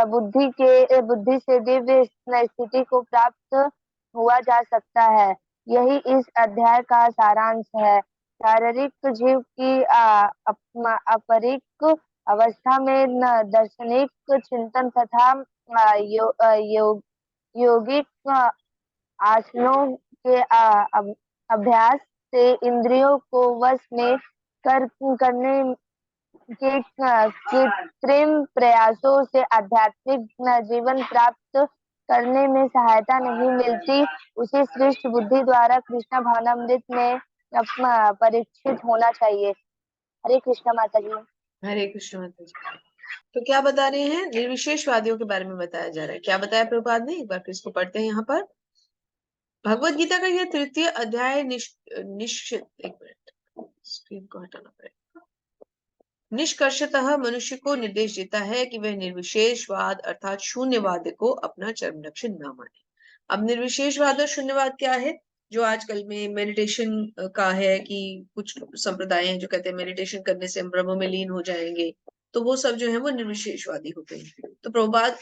बुद्धि से दिव्य स्थिति को प्राप्त हुआ जा सकता है। यही इस अध्याय का सारांश है। शारीरिक जीव की अपरिक अवस्था में दार्शनिक चिंतन तथा योगिक आसनों के अभ्यास से इंद्रियों को वश में करने के कृत्रिम प्रयासों से आध्यात्मिक जीवन प्राप्त करने में सहायता नहीं मिलती। उसे श्रेष्ठ बुद्धि द्वारा कृष्ण भावनामृत में परीक्षित होना चाहिए। हरे कृष्ण माता जी। हरे कृष्ण माता जी। तो क्या बता रहे हैं? निर्विशेषवादियों के बारे में बताया जा रहा है। क्या बताया प्रभुपाद ने? एक बार फिर इसको पढ़ते हैं। यहाँ पर भगवत गीता का यह तृतीय अध्याय निश्चित, एक मिनट स्क्रीन को हटाना पड़ेगा, निष्कर्षतः मनुष्य को निर्देश देता है कि वह निर्विशेषवाद अर्थात शून्यवाद को अपना चरम लक्ष्य न माने। अब निर्विशेषवाद और शून्यवाद क्या है? जो आजकल में मेडिटेशन का है कि कुछ संप्रदाय हैं जो कहते हैं मेडिटेशन करने से हम ब्रह्म में लीन हो जाएंगे, तो वो सब जो है वो निर्विशेषवादी होते हैं। तो प्रभुपाद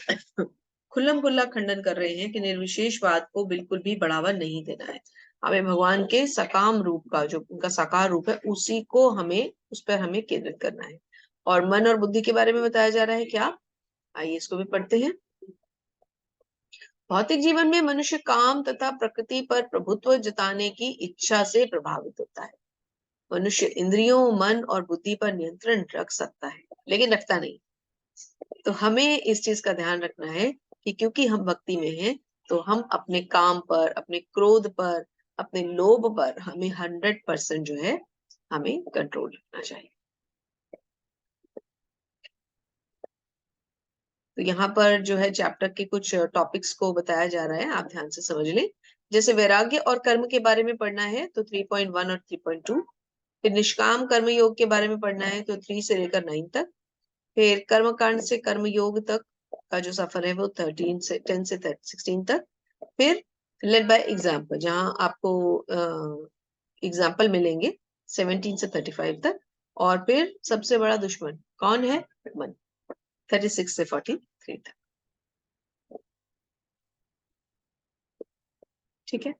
खुल्लम खुल्ला खंडन कर रहे हैं कि निर्विशेषवाद को बिल्कुल भी बढ़ावा नहीं देना है। हमें भगवान के सकाम रूप का, जो उनका साकार रूप है, उसी को हमें, उस पर हमें केंद्रित करना है। और मन और बुद्धि के बारे में बताया जा रहा है। क्या? आइए इसको भी पढ़ते हैं। भौतिक जीवन में मनुष्य काम तथा प्रकृति पर प्रभुत्व जताने की इच्छा से प्रभावित होता है। मनुष्य इंद्रियों, मन और बुद्धि पर नियंत्रण रख सकता है, लेकिन रखता नहीं। तो हमें इस चीज का ध्यान रखना है कि क्योंकि हम भक्ति में हैं, तो हम अपने काम पर, अपने क्रोध पर, अपने लोभ पर हमें 100% जो है हमें कंट्रोल रखना चाहिए। तो यहाँ पर जो है चैप्टर के कुछ टॉपिक्स को बताया जा रहा है, आप ध्यान से समझ लें। जैसे वैराग्य और कर्म के बारे में पढ़ना है तो 3.1 और 3.2। फिर निष्काम कर्म योग के बारे में पढ़ना है तो 3 से लेकर 9 तक। फिर कर्म कांड से कर्म योग तक का जो सफर है वो 10 से 16 तक। फिर लेड बाय एग्जाम्पल, जहां आपको एग्जाम्पल मिलेंगे 17 से 35 तक। और फिर सबसे बड़ा दुश्मन कौन है? मन, 36 से 43 तक। ठीक है,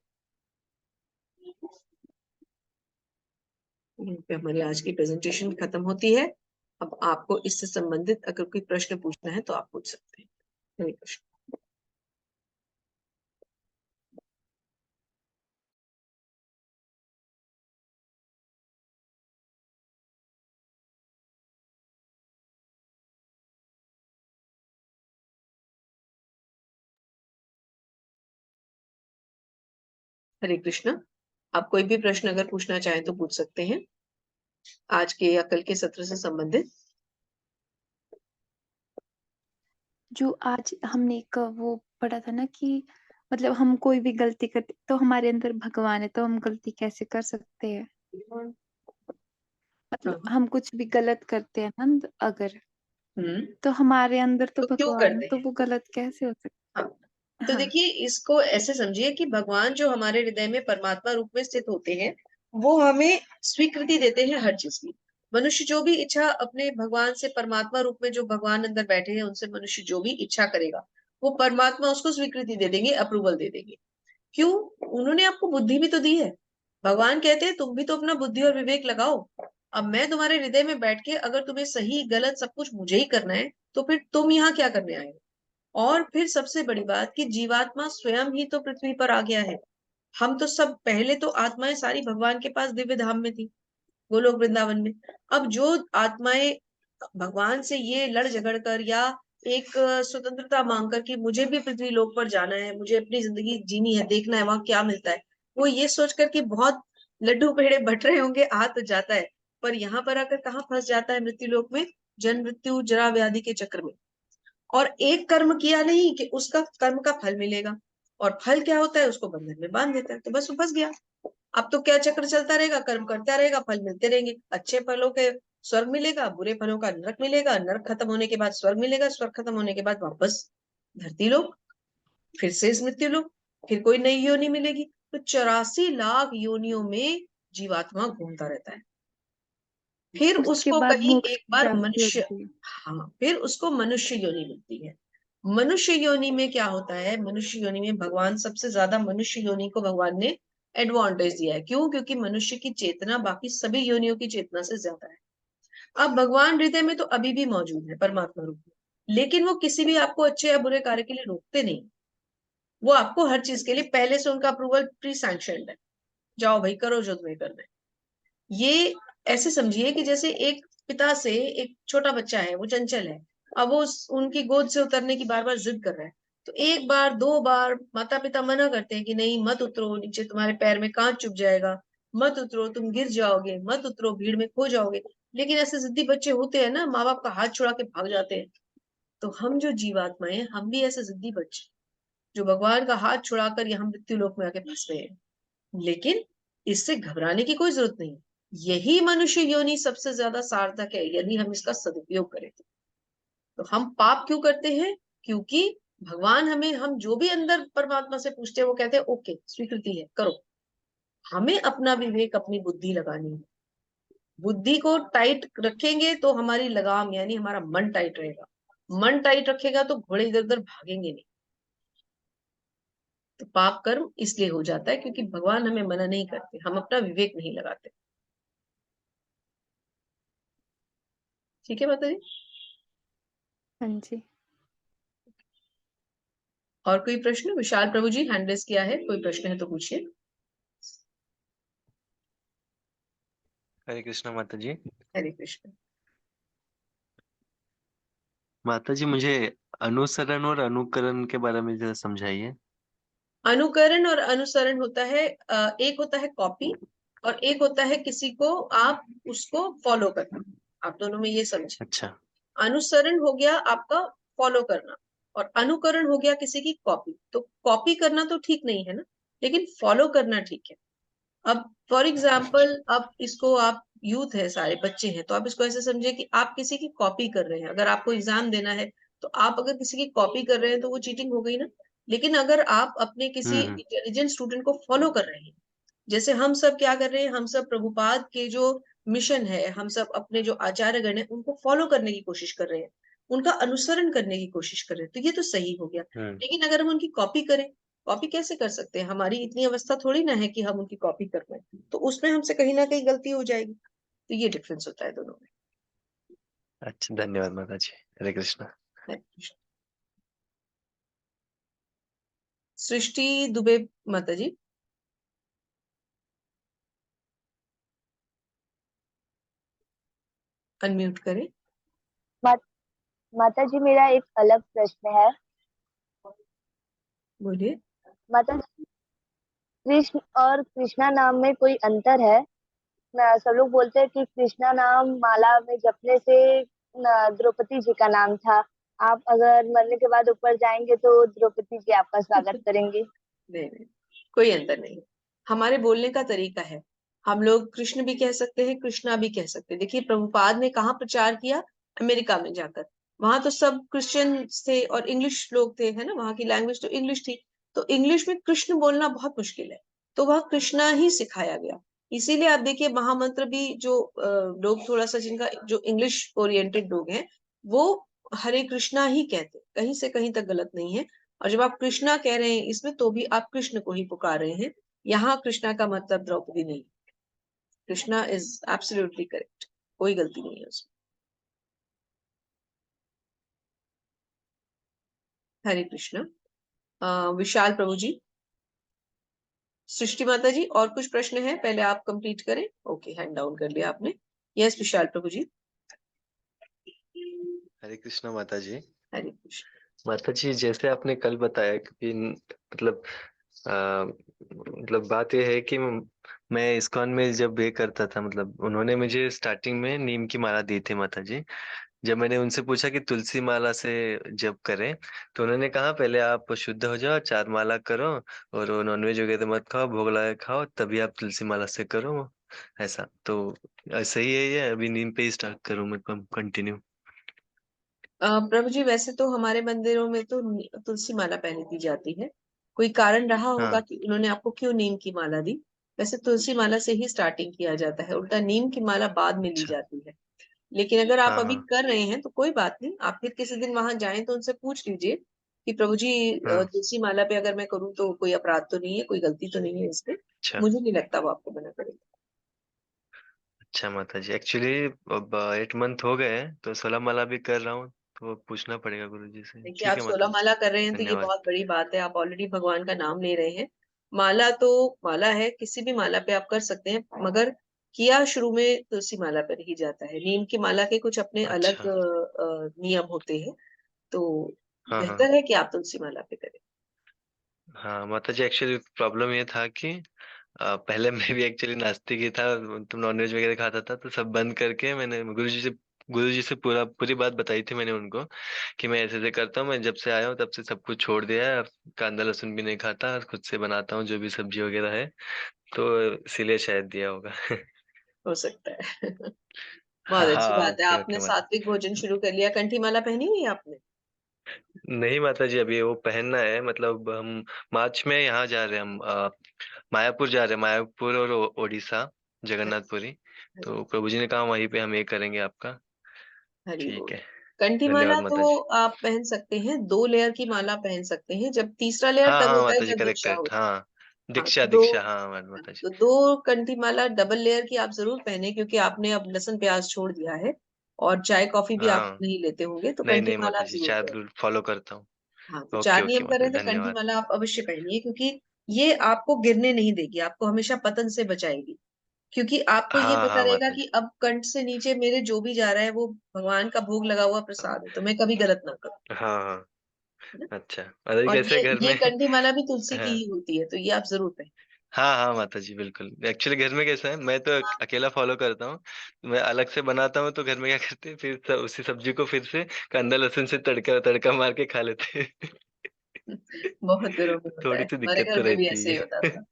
यहीं पे हमारी आज की प्रेजेंटेशन खत्म होती है। अब आपको इससे संबंधित अगर कोई प्रश्न पूछना है तो आप पूछ सकते हैं। हरे कृष्ण। हरे कृष्ण। आप कोई भी प्रश्न अगर पूछना चाहें तो पूछ सकते हैं आज के या कल के सत्र से संबंधित। जो आज हमने एक वो पढ़ा था ना कि मतलब हम कोई भी गलती करते तो हमारे अंदर भगवान है, तो हम गलती कैसे कर सकते हैं? मतलब हम कुछ भी गलत करते हैं ना अगर, तो हमारे अंदर तो तो क्यों भगवान है, करते तो हैं? वो गलत कैसे हो सकता? हाँ, तो हाँ, देखिए इसको ऐसे समझिए कि भगवान जो हमारे हृदय में परमात्मा रूप में स्थित होते हैं, वो हमें स्वीकृति देते हैं हर चीज की। मनुष्य जो भी इच्छा अपने भगवान से, परमात्मा रूप में जो भगवान अंदर बैठे हैं उनसे मनुष्य जो भी इच्छा करेगा, वो परमात्मा उसको स्वीकृति दे देंगे, अप्रूवल दे देंगे। क्यों? उन्होंने आपको बुद्धि भी तो दी है। भगवान कहते हैं तुम भी तो अपना बुद्धि और विवेक लगाओ। अब मैं तुम्हारे हृदय में बैठ के अगर तुम्हें सही गलत सब कुछ मुझे ही करना है, तो फिर तुम यहाँ क्या करने आए हो? और फिर सबसे बड़ी बात कि जीवात्मा स्वयं ही तो पृथ्वी पर आ गया है। हम तो सब पहले तो आत्माएं सारी भगवान के पास दिव्य धाम में थी, गोलोक वृंदावन में। अब जो आत्माएं भगवान से ये लड़ झगड़ कर या एक स्वतंत्रता मांग कर कि मुझे भी पृथ्वी लोक पर जाना है, मुझे अपनी जिंदगी जीनी है, देखना है वहां क्या मिलता है, वो ये सोच कर कि बहुत लड्डू पेड़े बट रहे होंगे, आ तो जाता है, पर यहाँ पर आकर कहाँ फंस जाता है मृत्यु लोक में, जन्म मृत्यु जरा व्याधि के चक्र में। और एक कर्म किया नहीं कि उसका कर्म का फल मिलेगा, और फल क्या होता है, उसको बंधन में बांध देता है, तो बस वो फंस गया। अब तो क्या चक्र चलता रहेगा, कर्म करता रहेगा, फल मिलते रहेंगे, अच्छे फलों के स्वर्ग मिलेगा, बुरे फलों का नरक मिलेगा, नरक खत्म होने के बाद स्वर्ग मिलेगा, स्वर्ग खत्म होने के बाद वापस धरती लोक, फिर से मृत्यु लोक, फिर कोई नई योनि मिलेगी। तो 84 लाख योनियों में जीवात्मा घूमता रहता है। फिर उसके उसको बाद कहीं मोक्ष एक बार प्राप्ति मनुष्य, होती है। हाँ, फिर उसको मनुष्य योनि मिलती है। मनुष्य योनि में क्या होता है, मनुष्य योनि में भगवान सबसे ज्यादा, मनुष्य योनि को भगवान ने एडवांटेज दिया है। क्यों? क्योंकि मनुष्य की चेतना बाकी सभी योनियों की चेतना से ज्यादा है। अब भगवान हृदय में तो अभी भी मौजूद है परमात्मा रूप में, लेकिन वो किसी भी आपको अच्छे या बुरे कार्य के लिए रोकते नहीं। वो आपको हर चीज के लिए पहले से उनका अप्रूवल प्री सैंक्शनड है, जाओ भाई करो जो तुम्हें करना है। ये ऐसे समझिए कि जैसे एक पिता से एक छोटा बच्चा है, वो चंचल है, अब वो उनकी गोद से उतरने की बार बार जिद कर रहा है, तो एक बार दो बार माता पिता मना करते हैं कि नहीं मत उतरो नीचे, तुम्हारे पैर में कांच चुभ जाएगा, मत उतरो तुम गिर जाओगे, मत उतरो भीड़ में खो जाओगे। लेकिन ऐसे जिद्दी बच्चे होते हैं ना, माँ बाप का हाथ छुड़ा के भाग जाते हैं। तो हम जो जीवात्माएं हैं, हम भी ऐसे जिद्दी बच्चे जो भगवान का हाथ छुड़ाकर यहाँ मृत्यु लोक में आके फंस गए हैं। लेकिन इससे घबराने की कोई जरूरत नहीं। यही मनुष्य योनि सबसे ज्यादा सार्थक है यदि हम इसका सदुपयोग करें तो हम पाप क्यों करते हैं? क्योंकि भगवान हमें, हम जो भी अंदर परमात्मा से पूछते हैं वो कहते हैं ओके स्वीकृति है करो। हमें अपना विवेक अपनी बुद्धि लगानी है। बुद्धि को टाइट रखेंगे तो हमारी लगाम यानी हमारा मन टाइट रहेगा। मन टाइट रखेगा तो घोड़े इधर उधर भागेंगे नहीं। तो पाप कर्म इसलिए हो जाता है क्योंकि भगवान हमें मना नहीं करते, हम अपना विवेक नहीं लगाते। ठीक है माता जी। हाँ जी। और कोई प्रश्न? विशाल प्रभु जी हैंड रेस किया है, कोई प्रश्न है तो पूछिए। हरे कृष्णा माता जी। हरे कृष्ण। माता जी मुझे अनुसरण और अनुकरण के बारे में जरा समझाइए। अनुकरण और अनुसरण होता है, एक होता है कॉपी और एक होता है किसी को आप उसको फॉलो करना। आप दोनों में ये समझे। अच्छा। अनुसरण हो गया आपका फॉलो करना, और अनुकरण हो गया किसी की कॉपी। तो कॉपी करना तो ठीक नहीं है ना, लेकिन फॉलो करना ठीक है। अब फॉर एग्जाम्पल, अब इसको आप यूथ है, सारे बच्चे हैं, तो आप इसको ऐसे समझे कि आप किसी की कॉपी कर रहे हैं। अगर आपको एग्जाम देना है तो आप अगर किसी की कॉपी कर रहे हैं तो वो चीटिंग हो गई ना। लेकिन अगर आप अपने किसी हम्म। इंटेलिजेंट स्टूडेंट को फॉलो कर रहे हैं, जैसे हम सब क्या कर रहे हैं, हम सब प्रभुपाद के जो मिशन है, हम सब अपने जो आचार्यगण है उनको फॉलो करने की कोशिश कर रहे हैं, उनका अनुसरण करने की कोशिश कर रहे हैं, तो ये तो सही हो गया। लेकिन अगर हम उनकी कॉपी करें, कॉपी कैसे कर सकते हैं? हमारी इतनी अवस्था थोड़ी ना है कि हम उनकी कॉपी कर पाए, तो उसमें हमसे कहीं ना कहीं गलती हो जाएगी। तो ये डिफरेंस होता है दोनों में। अच्छा, धन्यवाद माता जी। हरे कृष्णा। हरे कृष्ण। सृष्टि दुबे माता जी। अनम्यूट करें। माता जी मेरा एक अलग प्रश्न है। बोलिए। माता जी, कृष्ण और कृष्णा नाम में कोई अंतर है? सब लोग बोलते हैं कि कृष्णा नाम माला में जपने से द्रौपदी जी का नाम था। आप अगर मरने के बाद ऊपर जाएंगे तो द्रौपदी जी आपका स्वागत करेंगी। नहीं नहीं, कोई अंतर नहीं। हमारे बोलने का तरीका है। हम लोग कृष्ण भी कह सकते हैं, कृष्णा भी कह सकते हैं। देखिए प्रभुपाद ने कहाँ प्रचार किया? अमेरिका में जाकर। वहां तो सब क्रिश्चियन थे और इंग्लिश लोग थे, है ना, वहां की लैंग्वेज तो इंग्लिश थी। तो इंग्लिश में कृष्ण बोलना बहुत मुश्किल है, तो वह कृष्णा ही सिखाया गया। इसीलिए आप देखिए महामंत्र भी जो लोग थोड़ा सा जिनका जो इंग्लिश ओरिएंटेड लोग हैं, वो हरे कृष्णा ही कहते, कहीं से कहीं तक गलत नहीं है। और जब आप कृष्णा कह रहे हैं इसमें, तो भी आप कृष्ण को ही पुकार रहे हैं। यहाँ कृष्णा का मतलब द्रौपदी नहीं। कृष्णा इज एब्सोल्युटली करेक्ट, कोई गलती नहीं है उसमें। हरे कृष्णा। विशाल प्रभु जी, सृष्टि माता जी, और कुछ प्रश्न है? पहले आप कंप्लीट करें। ओके, हैंड डाउन कर लिया आपने। यस विशाल प्रभु जी। हरे कृष्णा माता जी। हरे कृष्ण। माता जी, जैसे आपने कल बताया कि मतलब मतलब बात यह है कि मैं इस्कॉन में जब ये करता था, मतलब उन्होंने मुझे स्टार्टिंग में नीम की माला दी थी माता जी। जब मैंने उनसे पूछा कि तुलसी माला से जब करें, तो उन्होंने कहा पहले आप शुद्ध हो जाओ, 4 माला करो, और वो नॉनवेज वगैरह मत खाओ, भोग लगा के खाओ, तभी आप तुलसी माला से करो। ऐसा तो सही है ये? अभी नीम पे ही स्टार्ट करूं मैं कंटिन्यू? प्रभु जी, वैसे तो हमारे मंदिरों में तो तुलसी माला पहले दी जाती है। कोई कारण रहा होगा हाँ कि उन्होंने आपको क्यों नीम की माला दी। वैसे तुलसी माला से ही स्टार्टिंग किया जाता है, उल्टा नीम की माला बाद में ली अच्छा। जाती है। लेकिन अगर आप हाँ अभी हाँ कर रहे हैं तो कोई बात नहीं, आप फिर किसी दिन वहां जाएं तो उनसे पूछ लीजिए कि प्रभु जी, हाँ। तुलसी माला पे अगर मैं करूँ तो कोई अपराध तो नहीं है, कोई गलती तो नहीं है इसमें। अच्छा। मुझे नहीं लगता वो आपको मना करेंगे। अच्छा माता जी, एक्चुअली अब 8 मंथ हो गए हैं, तो 16 माला भी कर रहा हूँ, तो पूछना पड़ेगा गुरु जी से। देखिए, आप ठीक है माता 16 जी। माला कर रहे हैं तो ये धन्यवाद। बहुत बड़ी बात है। आप ऑलरेडी भगवान का नाम ले रहे हैं। माला तो माला है, किसी भी माला पे आप कर सकते हैं, मगर किया शुरू में तुलसी माला पर ही जाता है। नीम की माला के कुछ अपने अलग अच्छा। नियम होते हैं, तो हाँ हाँ बेहतर है कि आप तुलसी माला पे करें। हाँ माता जी, एक्चुअली प्रॉब्लम ये था कि पहले मैं भी एक्चुअली नास्तिक ही था, तो नॉनवेज वगैरह खाता था, तो सब बंद करके मैंने गुरु जी से पूरी बात बताई थी मैंने उनको, कि मैं ऐसे ऐसे करता हूँ, मैं जब से आया हूँ तब से सब कुछ छोड़ दिया है, कांदा लहसुन भी नहीं खाता, खुद से बनाता हूँ जो भी सब्जी वगैरह है, तो इसीलिए शायद दिया होगा। हो सकता है। बहुत अच्छी हाँ बात है, ओके आपने ओके माता। सात्विक भोजन शुरू कर लिया। कंठी माला पहनी हुई है आपने? नहीं माता जी, अभी वो पहनना है, मतलब हम मार्च में यहाँ जा रहे हैं, हम मायापुर जा रहे हैं, मायापुर और ओडिशा, जगन्नाथपुरी। हरि तो प्रभु जी ने कहा वहीं पे हम ये करेंगे आपका। हरि बोल। ठीक है। कंठी धन्यवाद माला तो माता जी। आप पहन सकते हैं, 2 लेयर की माला पहन सकते हैं। जब तीसरा लेयर हाँ तब हाँ होता है माता जी, जब करेक्ट दीक्षा करेक्ट, होती है। हाँ। हाँ, दीक्षा दो दीक्षा, हाँ माता जी। तो 2 कंठी माला डबल लेयर की आप जरूर पहने, क्योंकि आपने अब लहसुन प्याज छोड़ दिया है और चाय कॉफी भी आप हाँ। नहीं लेते होंगे, तो नहीं कंठी नहीं माला माता आप जी, जरूर चार पहने। रूल फॉलो करता हूँ। हाँ, तो ओके 4 ओके नियम कर रहे माता थे, जी, कंठी धन्यवाद। माला आप अवश्य पहनिए, क्योंकि ये आपको गिरने नहीं देगी, आपको हमेशा पतन से बचाएगी। क्योंकि आपको ये हाँ पता हाँ रहेगा माता जी। कि अब कंठ से नीचे मेरे जो भी जा रहा है वो भगवान का भोग लगा हुआ प्रसाद है, तो मैं कभी गलत ना करूँ। हाँ हाँ। है ना? अच्छा माता जी, और कैसे घर ये में? कंठी माला भी तुलसी की हाँ ही होती है, तो ये आप जरूर पहने। हाँ हाँ माता जी, बिल्कुल। एक्चुअली घर में कैसा है, मैं तो अकेला फॉलो करता हूँ, मैं अलग से बनाता हूँ, तो घर में क्या करते हैं, फिर उसी सब्जी को फिर से कांदा लहसुन से तड़का तड़का मार के खा लेते हैं। बहुत घरों में होता है, थोड़ी सी हमारे दिक्कत घर तो में भी रहती ऐसे ही होता है। था।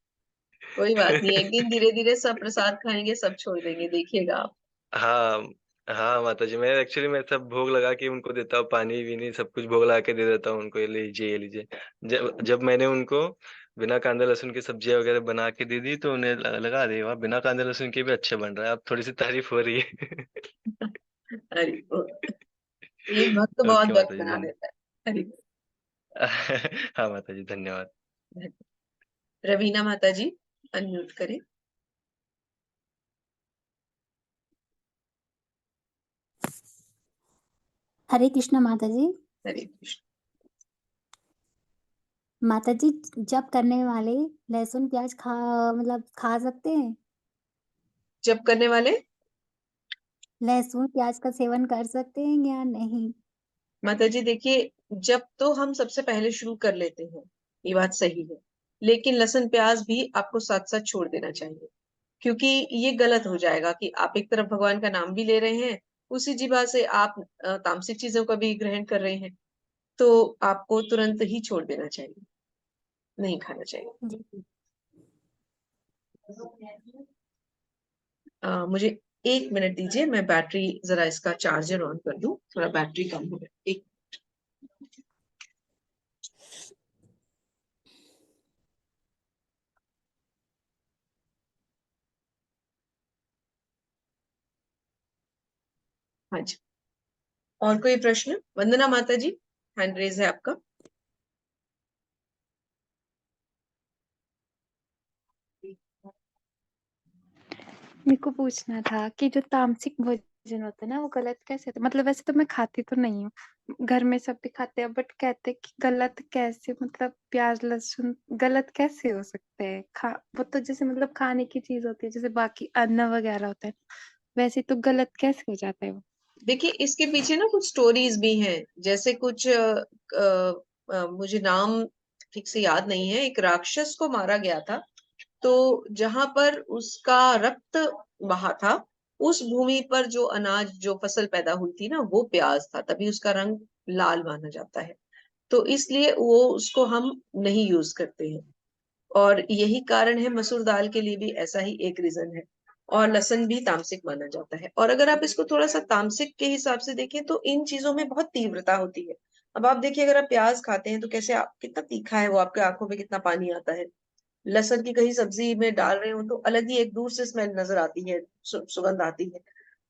कोई बात नहीं, एक दिन धीरे धीरे सब प्रसाद खाएंगे, सब छोड़ देंगे, देखिएगा आप। हाँ हाँ माता जी, मैं सब भोग लगा के उनको देता हूँ, पानी वीनी सब कुछ भोग लगा के दे देता हूँ उनको, ये लीजिए ये लीजिए। जब जब मैंने उनको बिना कांदा लहसुन की सब्जियां वगैरह बना के दे दी, तो उन्हें लगा, अरे वाह, बिना कांदा लहसुन के भी अच्छे बन रहा है, अब थोड़ी सी तारीफ हो रही है। हरि बोल। एक भक्त बहुत ओके भक्त माता जी, बना देता है। हरि हाँ माता जी, धन्यवाद। बोल। रवीना माता जी, अनम्यूट करें। हरे कृष्ण माता जी। हरे कृष्ण। माता जी, जप करने वाले लहसुन प्याज खा सकते हैं? जब करने वाले लहसुन प्याज का सेवन कर सकते हैं या नहीं? माता जी, देखिए, जब तो हम सबसे पहले शुरू कर लेते हैं, ये बात सही है, लेकिन लहसुन प्याज भी आपको साथ साथ छोड़ देना चाहिए। क्योंकि ये गलत हो जाएगा कि आप एक तरफ भगवान का नाम भी ले रहे हैं, उसी जीभा से आप तामसिक चीजों का भी ग्रहण कर रहे हैं, तो आपको तुरंत ही छोड़ देना चाहिए, नहीं खाना चाहिए। जी। मुझे 1 मिनट दीजिए, मैं बैटरी जरा इसका चार्जर ऑन कर दूं, थोड़ा बैटरी कम हो गया। एक हाँ जी। और कोई प्रश्न? वंदना माता जी, हैंड रेज है आपका। मेरे को पूछना था कि जो तामसिक भोजन होता है ना वो गलत कैसे होता है? मतलब वैसे तो मैं खाती तो नहीं हूँ, घर में सब भी खाते हैं, बट कहते हैं कि गलत कैसे, मतलब प्याज लहसुन गलत कैसे हो सकते हैं? वो तो जैसे मतलब खाने की चीज होती है, जैसे बाकी अन्न वगैरह होता है, वैसे तो गलत कैसे हो जाता है वो? देखिए, इसके पीछे ना कुछ स्टोरीज भी हैं। जैसे कुछ मुझे नाम ठीक से याद नहीं है, एक राक्षस को मारा गया था, तो जहां पर उसका रक्त बहा था, उस भूमि पर जो अनाज, जो फसल पैदा हुई थी ना, वो प्याज था, तभी उसका रंग लाल माना जाता है। तो इसलिए वो उसको हम नहीं यूज करते हैं। और यही कारण है, मसूर दाल के लिए भी ऐसा ही एक रीजन है। और लहसुन भी तामसिक माना जाता है। और अगर आप इसको थोड़ा सा तामसिक के हिसाब से देखें तो इन चीजों में बहुत तीव्रता होती है। अब आप देखिए, अगर आप प्याज खाते हैं तो कैसे आप, कितना तीखा है वो, आपके आंखों में कितना पानी आता है। लहसुन की कहीं सब्जी में डाल रहे हो तो अलग ही एक दूर से स्मेल नजर आती है, सुगंध आती है।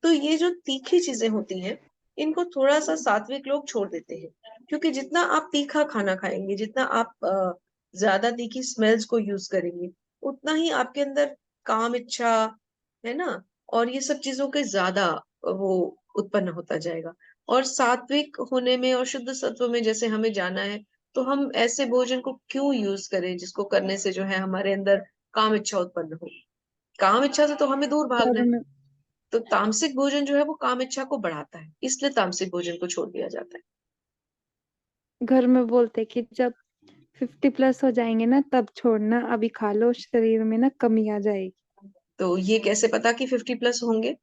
तो ये जो तीखी चीजें होती हैं, इनको थोड़ा सा सात्विक लोग छोड़ देते हैं। क्योंकि जितना आप तीखा खाना खाएंगे, जितना आप ज्यादा तीखी स्मेल्स को यूज करेंगे, उतना ही आपके अंदर काम इच्छा, है ना, और ये सब चीजों के ज्यादा वो उत्पन्न होता जाएगा। और सात्विक होने में और शुद्ध सत्व में जैसे हमें जाना है, तो हम ऐसे भोजन को क्यों यूज करें जिसको करने से जो है हमारे अंदर काम इच्छा उत्पन्न हो। काम इच्छा से तो हमें दूर भागना घर है। में तो तामसिक भोजन जो है वो काम इच्छा को बढ़ाता है, इसलिए तामसिक भोजन को छोड़ दिया जाता है। घर में बोलते हैं कि जब 50+ हो जाएंगे ना तब छोड़ना, अभी खा लो, शरीर में ना कमी आ जाएगी। तो ये कैसे पता कि 50+ होंगे?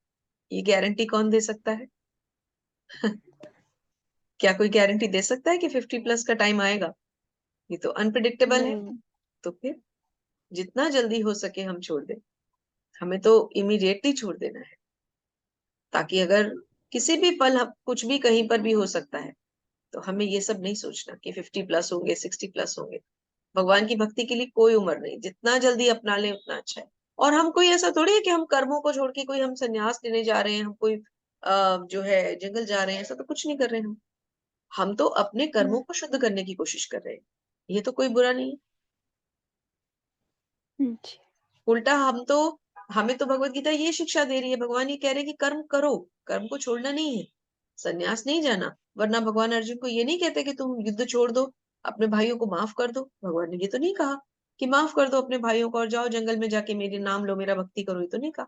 ये गारंटी कौन दे सकता है? क्या कोई गारंटी दे सकता है कि 50+ का टाइम आएगा? ये तो अनप्रिडिक्टेबल है। नहीं। तो फिर जितना जल्दी हो सके हम छोड़ दें। हमें तो इमीडिएटली छोड़ देना है, ताकि अगर किसी भी पल कुछ भी कहीं पर भी हो सकता है, तो हमें ये सब नहीं सोचना कि 50+ होंगे, 60+ होंगे। भगवान की भक्ति के लिए कोई उम्र नहीं, जितना जल्दी अपना ले उतना अच्छा है। और हम कोई ऐसा थोड़ी है कि हम कर्मों को छोड़ के कोई हम संन्यास लेने जा रहे हैं, हम कोई जो है जंगल जा रहे हैं, ऐसा तो कुछ नहीं कर रहे हैं हम तो अपने कर्मों को शुद्ध करने की कोशिश कर रहे हैं। ये तो कोई बुरा नहीं है। जी। उल्टा हमें तो भगवत गीता ये शिक्षा दे रही है, भगवान ये कह रहे हैं कि कर्म करो, कर्म को छोड़ना नहीं है, संन्यास नहीं जाना। वरना भगवान अर्जुन को ये नहीं कहते कि तुम युद्ध छोड़ दो, अपने भाइयों को माफ कर दो। भगवान ने ये तो नहीं कहा कि माफ कर दो अपने भाइयों को और जाओ जंगल में जाके मेरे नाम लो, मेरा भक्ति करो, ये तो नहीं कहा।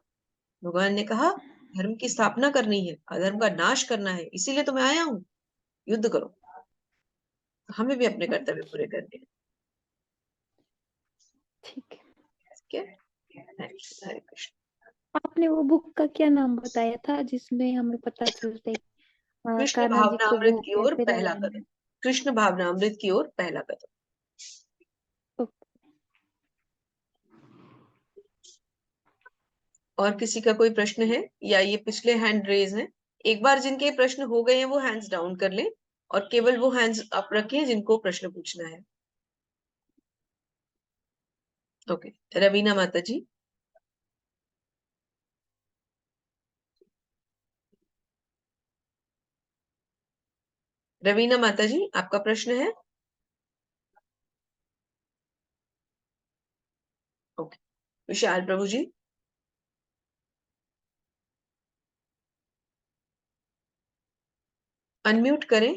भगवान ने कहा धर्म की स्थापना करनी है, अधर्म का नाश करना है, इसीलिए तो मैं आया हूँ, युद्ध करो। तो हमें भी अपने कर्तव्य पूरे करने हैं। ठीक है। ठीक है, हरे कृष्ण। आपने वो बुक का क्या नाम बताया था जिसमें हमें पता चलता है कृष्ण कान्हा जी को भावनामृत भोग की ओर कैसे पहला लगाना कदम। है? कृष्ण भावनामृत की ओर पहला कदम। ओके। और किसी का कोई प्रश्न है, या ये पिछले हैंड रेज हैं? एक बार जिनके प्रश्न हो गए हैं वो हैंड्स डाउन कर लें, और केवल वो हैंड्स अप रखें जिनको प्रश्न पूछना है। ओके, रवीना माता जी। रवीना माता जी, आपका प्रश्न है? ओके, विशाल प्रभु जी। अनम्यूट करें।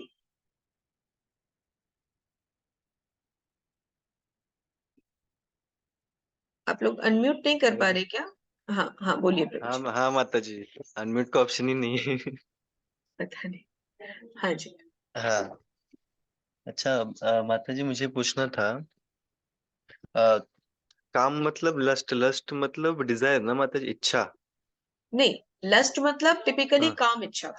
आप लोग अनम्यूट नहीं कर पा रहे क्या? हाँ हाँ, बोलिए प्रभु हाँ जी। हाँ माता जी, अनम्यूट का ऑप्शन ही नहीं है। पता नहीं। हाँ जी। हाँ। अच्छा, माता जी मुझे पूछना था, अ, काम मतलब लस्ट, लस्ट मतलब डिजायर ना माता जी, इच्छा। नहीं, लस्ट मतलब टिपिकली हाँ, काम इच्छा,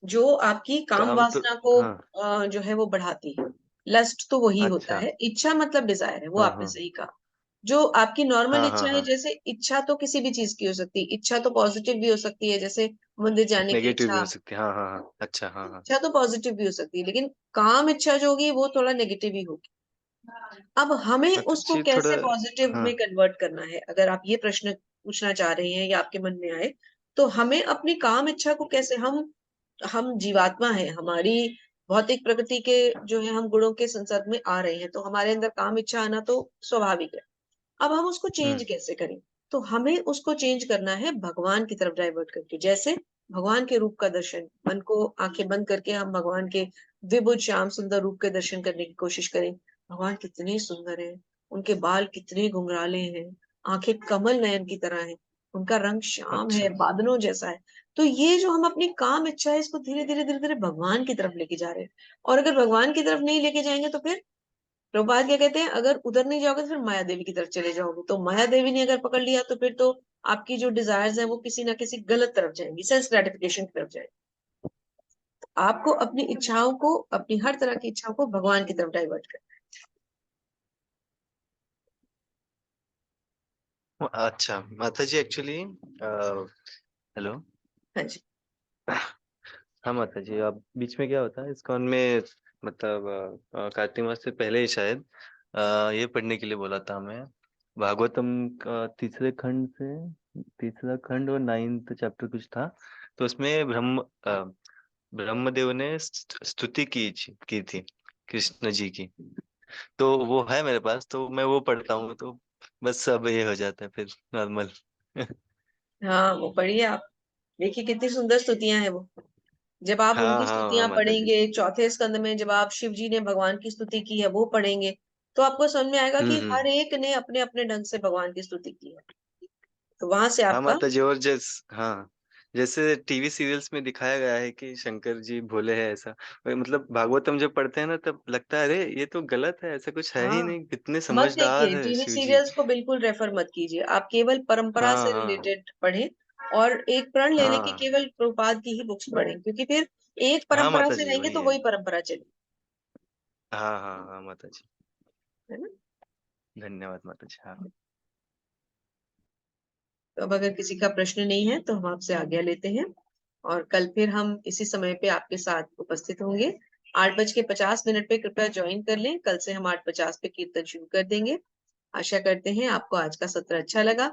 जो आपकी काम काम तो, वासना को हाँ, जो है वो बढ़ाती है। लस्ट तो वही होता अच्छा, है, इच्छा मतलब डिजायर है, वो हाँ आपने हाँ सही कहा। जो आपकी नॉर्मल हाँ हाँ इच्छा है, हाँ, जैसे इच्छा तो किसी भी चीज की हो सकती है, इच्छा तो पॉजिटिव भी हो सकती है, जैसे मंदिर जाने की नेगेटिव भी इच्छा। हो सकती है, हाँ हाँ हाँ, अच्छा, हाँ हाँ, इच्छा तो पॉजिटिव भी हो सकती है, लेकिन काम इच्छा जो होगी वो थोड़ा नेगेटिव ही होगी। अब हमें माता उसको जी थोड़ा, कैसे पॉजिटिव हाँ, में कन्वर्ट करना है, अगर आप ये प्रश्न पूछना चाह रहे हैं या आपके मन में आए, तो हमें अपनी काम इच्छा को कैसे, हम जीवात्मा है, हमारी भौतिक प्रकृति के जो है हम गुणों के संसर्ग में आ रहे हैं, तो हमारे अंदर काम इच्छा आना तो स्वाभाविक है। अब हम उसको चेंज हम्म, कैसे करें? तो हमें उसको चेंज करना है भगवान की तरफ डाइवर्ट करके। जैसे भगवान के रूप का दर्शन, मन को आंखें बंद करके हम भगवान के विभुज श्याम सुंदर रूप के दर्शन करने की कोशिश करें। भगवान कितने सुंदर हैं, उनके बाल कितने घुंघराले हैं, आंखें कमल नयन की तरह हैं, उनका रंग श्याम है, अच्छा। बादलों जैसा है। तो ये जो हम अपनी काम इच्छा है इसको धीरे धीरे धीरे धीरे भगवान की तरफ लेके जा रहे हैं। और अगर भगवान की तरफ नहीं लेके जाएंगे तो फिर प्रभुपाद क्या कहते हैं, अगर उधर नहीं जाओगे तो फिर माया देवी की तरफ चले जाओगे। तो माया देवी ने अगर पकड़ लिया तो फिर तो आपकी जो डिजायर्स है वो किसी ना किसी गलत तरफ जाएंगी, सेल्फ ग्रेटिफिकेशन की तरफ जाएंगी। आपको अपनी इच्छाओं को, अपनी हर तरह की इच्छाओं को भगवान की तरफ डाइवर्ट करना अच्छा माता जी, एक्चुअली हेलो। है। हाँ जी। हाँ माता जी, अब बीच में क्या होता है इस्कॉन में, मतलब कार्तिक मास से पहले ही शायद ये पढ़ने के लिए बोला था हमें, भागवतम का तीसरा खंड और 9th चैप्टर कुछ था। तो उसमें ब्रह्मदेव ने स्तुति की थी कृष्ण जी की। तो वो है मेरे पास, तो मैं वो पढ़ता हूँ, तो बस सब ये हो जाता है फिर नॉर्मल। हाँ वो पढ़िए आप, देखिए कितनी सुंदर स्तुतियां हैं वो। जब आप हाँ उनकी हाँ हाँ स्तुतियां माता जी। पढ़ेंगे, चौथे स्कंद में जब आप शिव जी ने भगवान की स्तुति की है वो पढ़ेंगे, तो आपको समझ में आएगा कि हम्म। हर एक ने अपने अपने ढंग से भगवान की स्तुति की है। तो वहां से हाँ आपका माता जी, और हाँ, जैसे टीवी सीरियल्स में दिखाया गया है कि शंकर जी भोले हैं ऐसा, मतलब भागवतम जब पढ़ते हैं ना तब लगता है अरे ये तो गलत है, ऐसा कुछ है ही हाँ, नहीं, कितने मत समझदार देखिए है टीवी शिव जी। सीरियल्स को, बिल्कुल रेफर मत कीजिए। आप केवल परंपरा हाँ से हाँ रिलेटेड पढ़ें और एक प्रण लेने की हाँ केवल प्रभुपाद की ही बुक्स पढ़ें, क्योंकि फिर एक हाँ परंपरा माता से जी, रहेंगे वही तो है। वही परंपरा चलेगी, हाँ हाँ हाँ माता जी, है ना। धन्यवाद माता जी। हाँ तो अब अगर किसी का प्रश्न नहीं है तो हम आपसे आज्ञा लेते हैं, और कल फिर हम इसी समय पे आपके साथ उपस्थित होंगे। 8:50 पे कृपया ज्वाइन कर लें। कल से हम 8:50 पे कीर्तन शुरू कर देंगे। आशा करते हैं आपको आज का सत्र अच्छा लगा।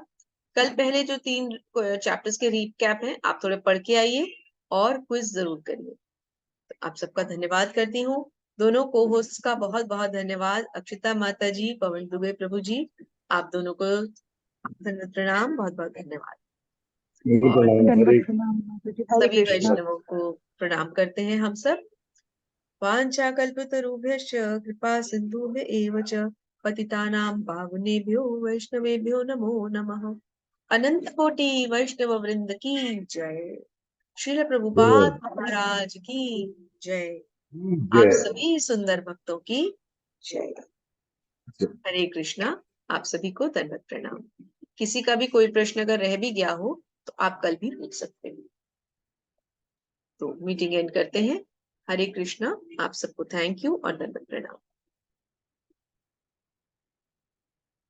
कल पहले जो 3 चैप्टर्स के रीकैप हैं आप थोड़े पढ़ के आइए और क्विज जरूर करिए। तो आप सबका धन्यवाद करती हूँ। दोनों को होस्ट का बहुत बहुत धन्यवाद, अक्षिता माता जी, पवन दुबे प्रभु जी, आप दोनों को धन्यवाद, प्रणाम, बहुत बहुत धन्यवाद। और दंडवत प्रणाम माता जी, हरे सभी कृष्णा। वैष्णवों को प्रणाम करते हैं हम सब। वाञ्छाकल्पतरुभ्यश्च कृपा सिन्धुभ्य च पतितानां पावनेभ्यो वैष्णवेभ्यो नमो नमः। अनंत कोटि वैष्णव वृंद की जय। श्रील प्रभुपाद महाराज की जय। आप सभी सुंदर भक्तों की जय। हरे कृष्णा। आप सभी को दंडवत प्रणाम। किसी का भी कोई प्रश्न अगर रह भी गया हो तो आप कल भी पूछ सकते हैं। तो मीटिंग एंड करते हैं। हरे कृष्णा। आप सबको थैंक यू और दंडवत प्रणाम।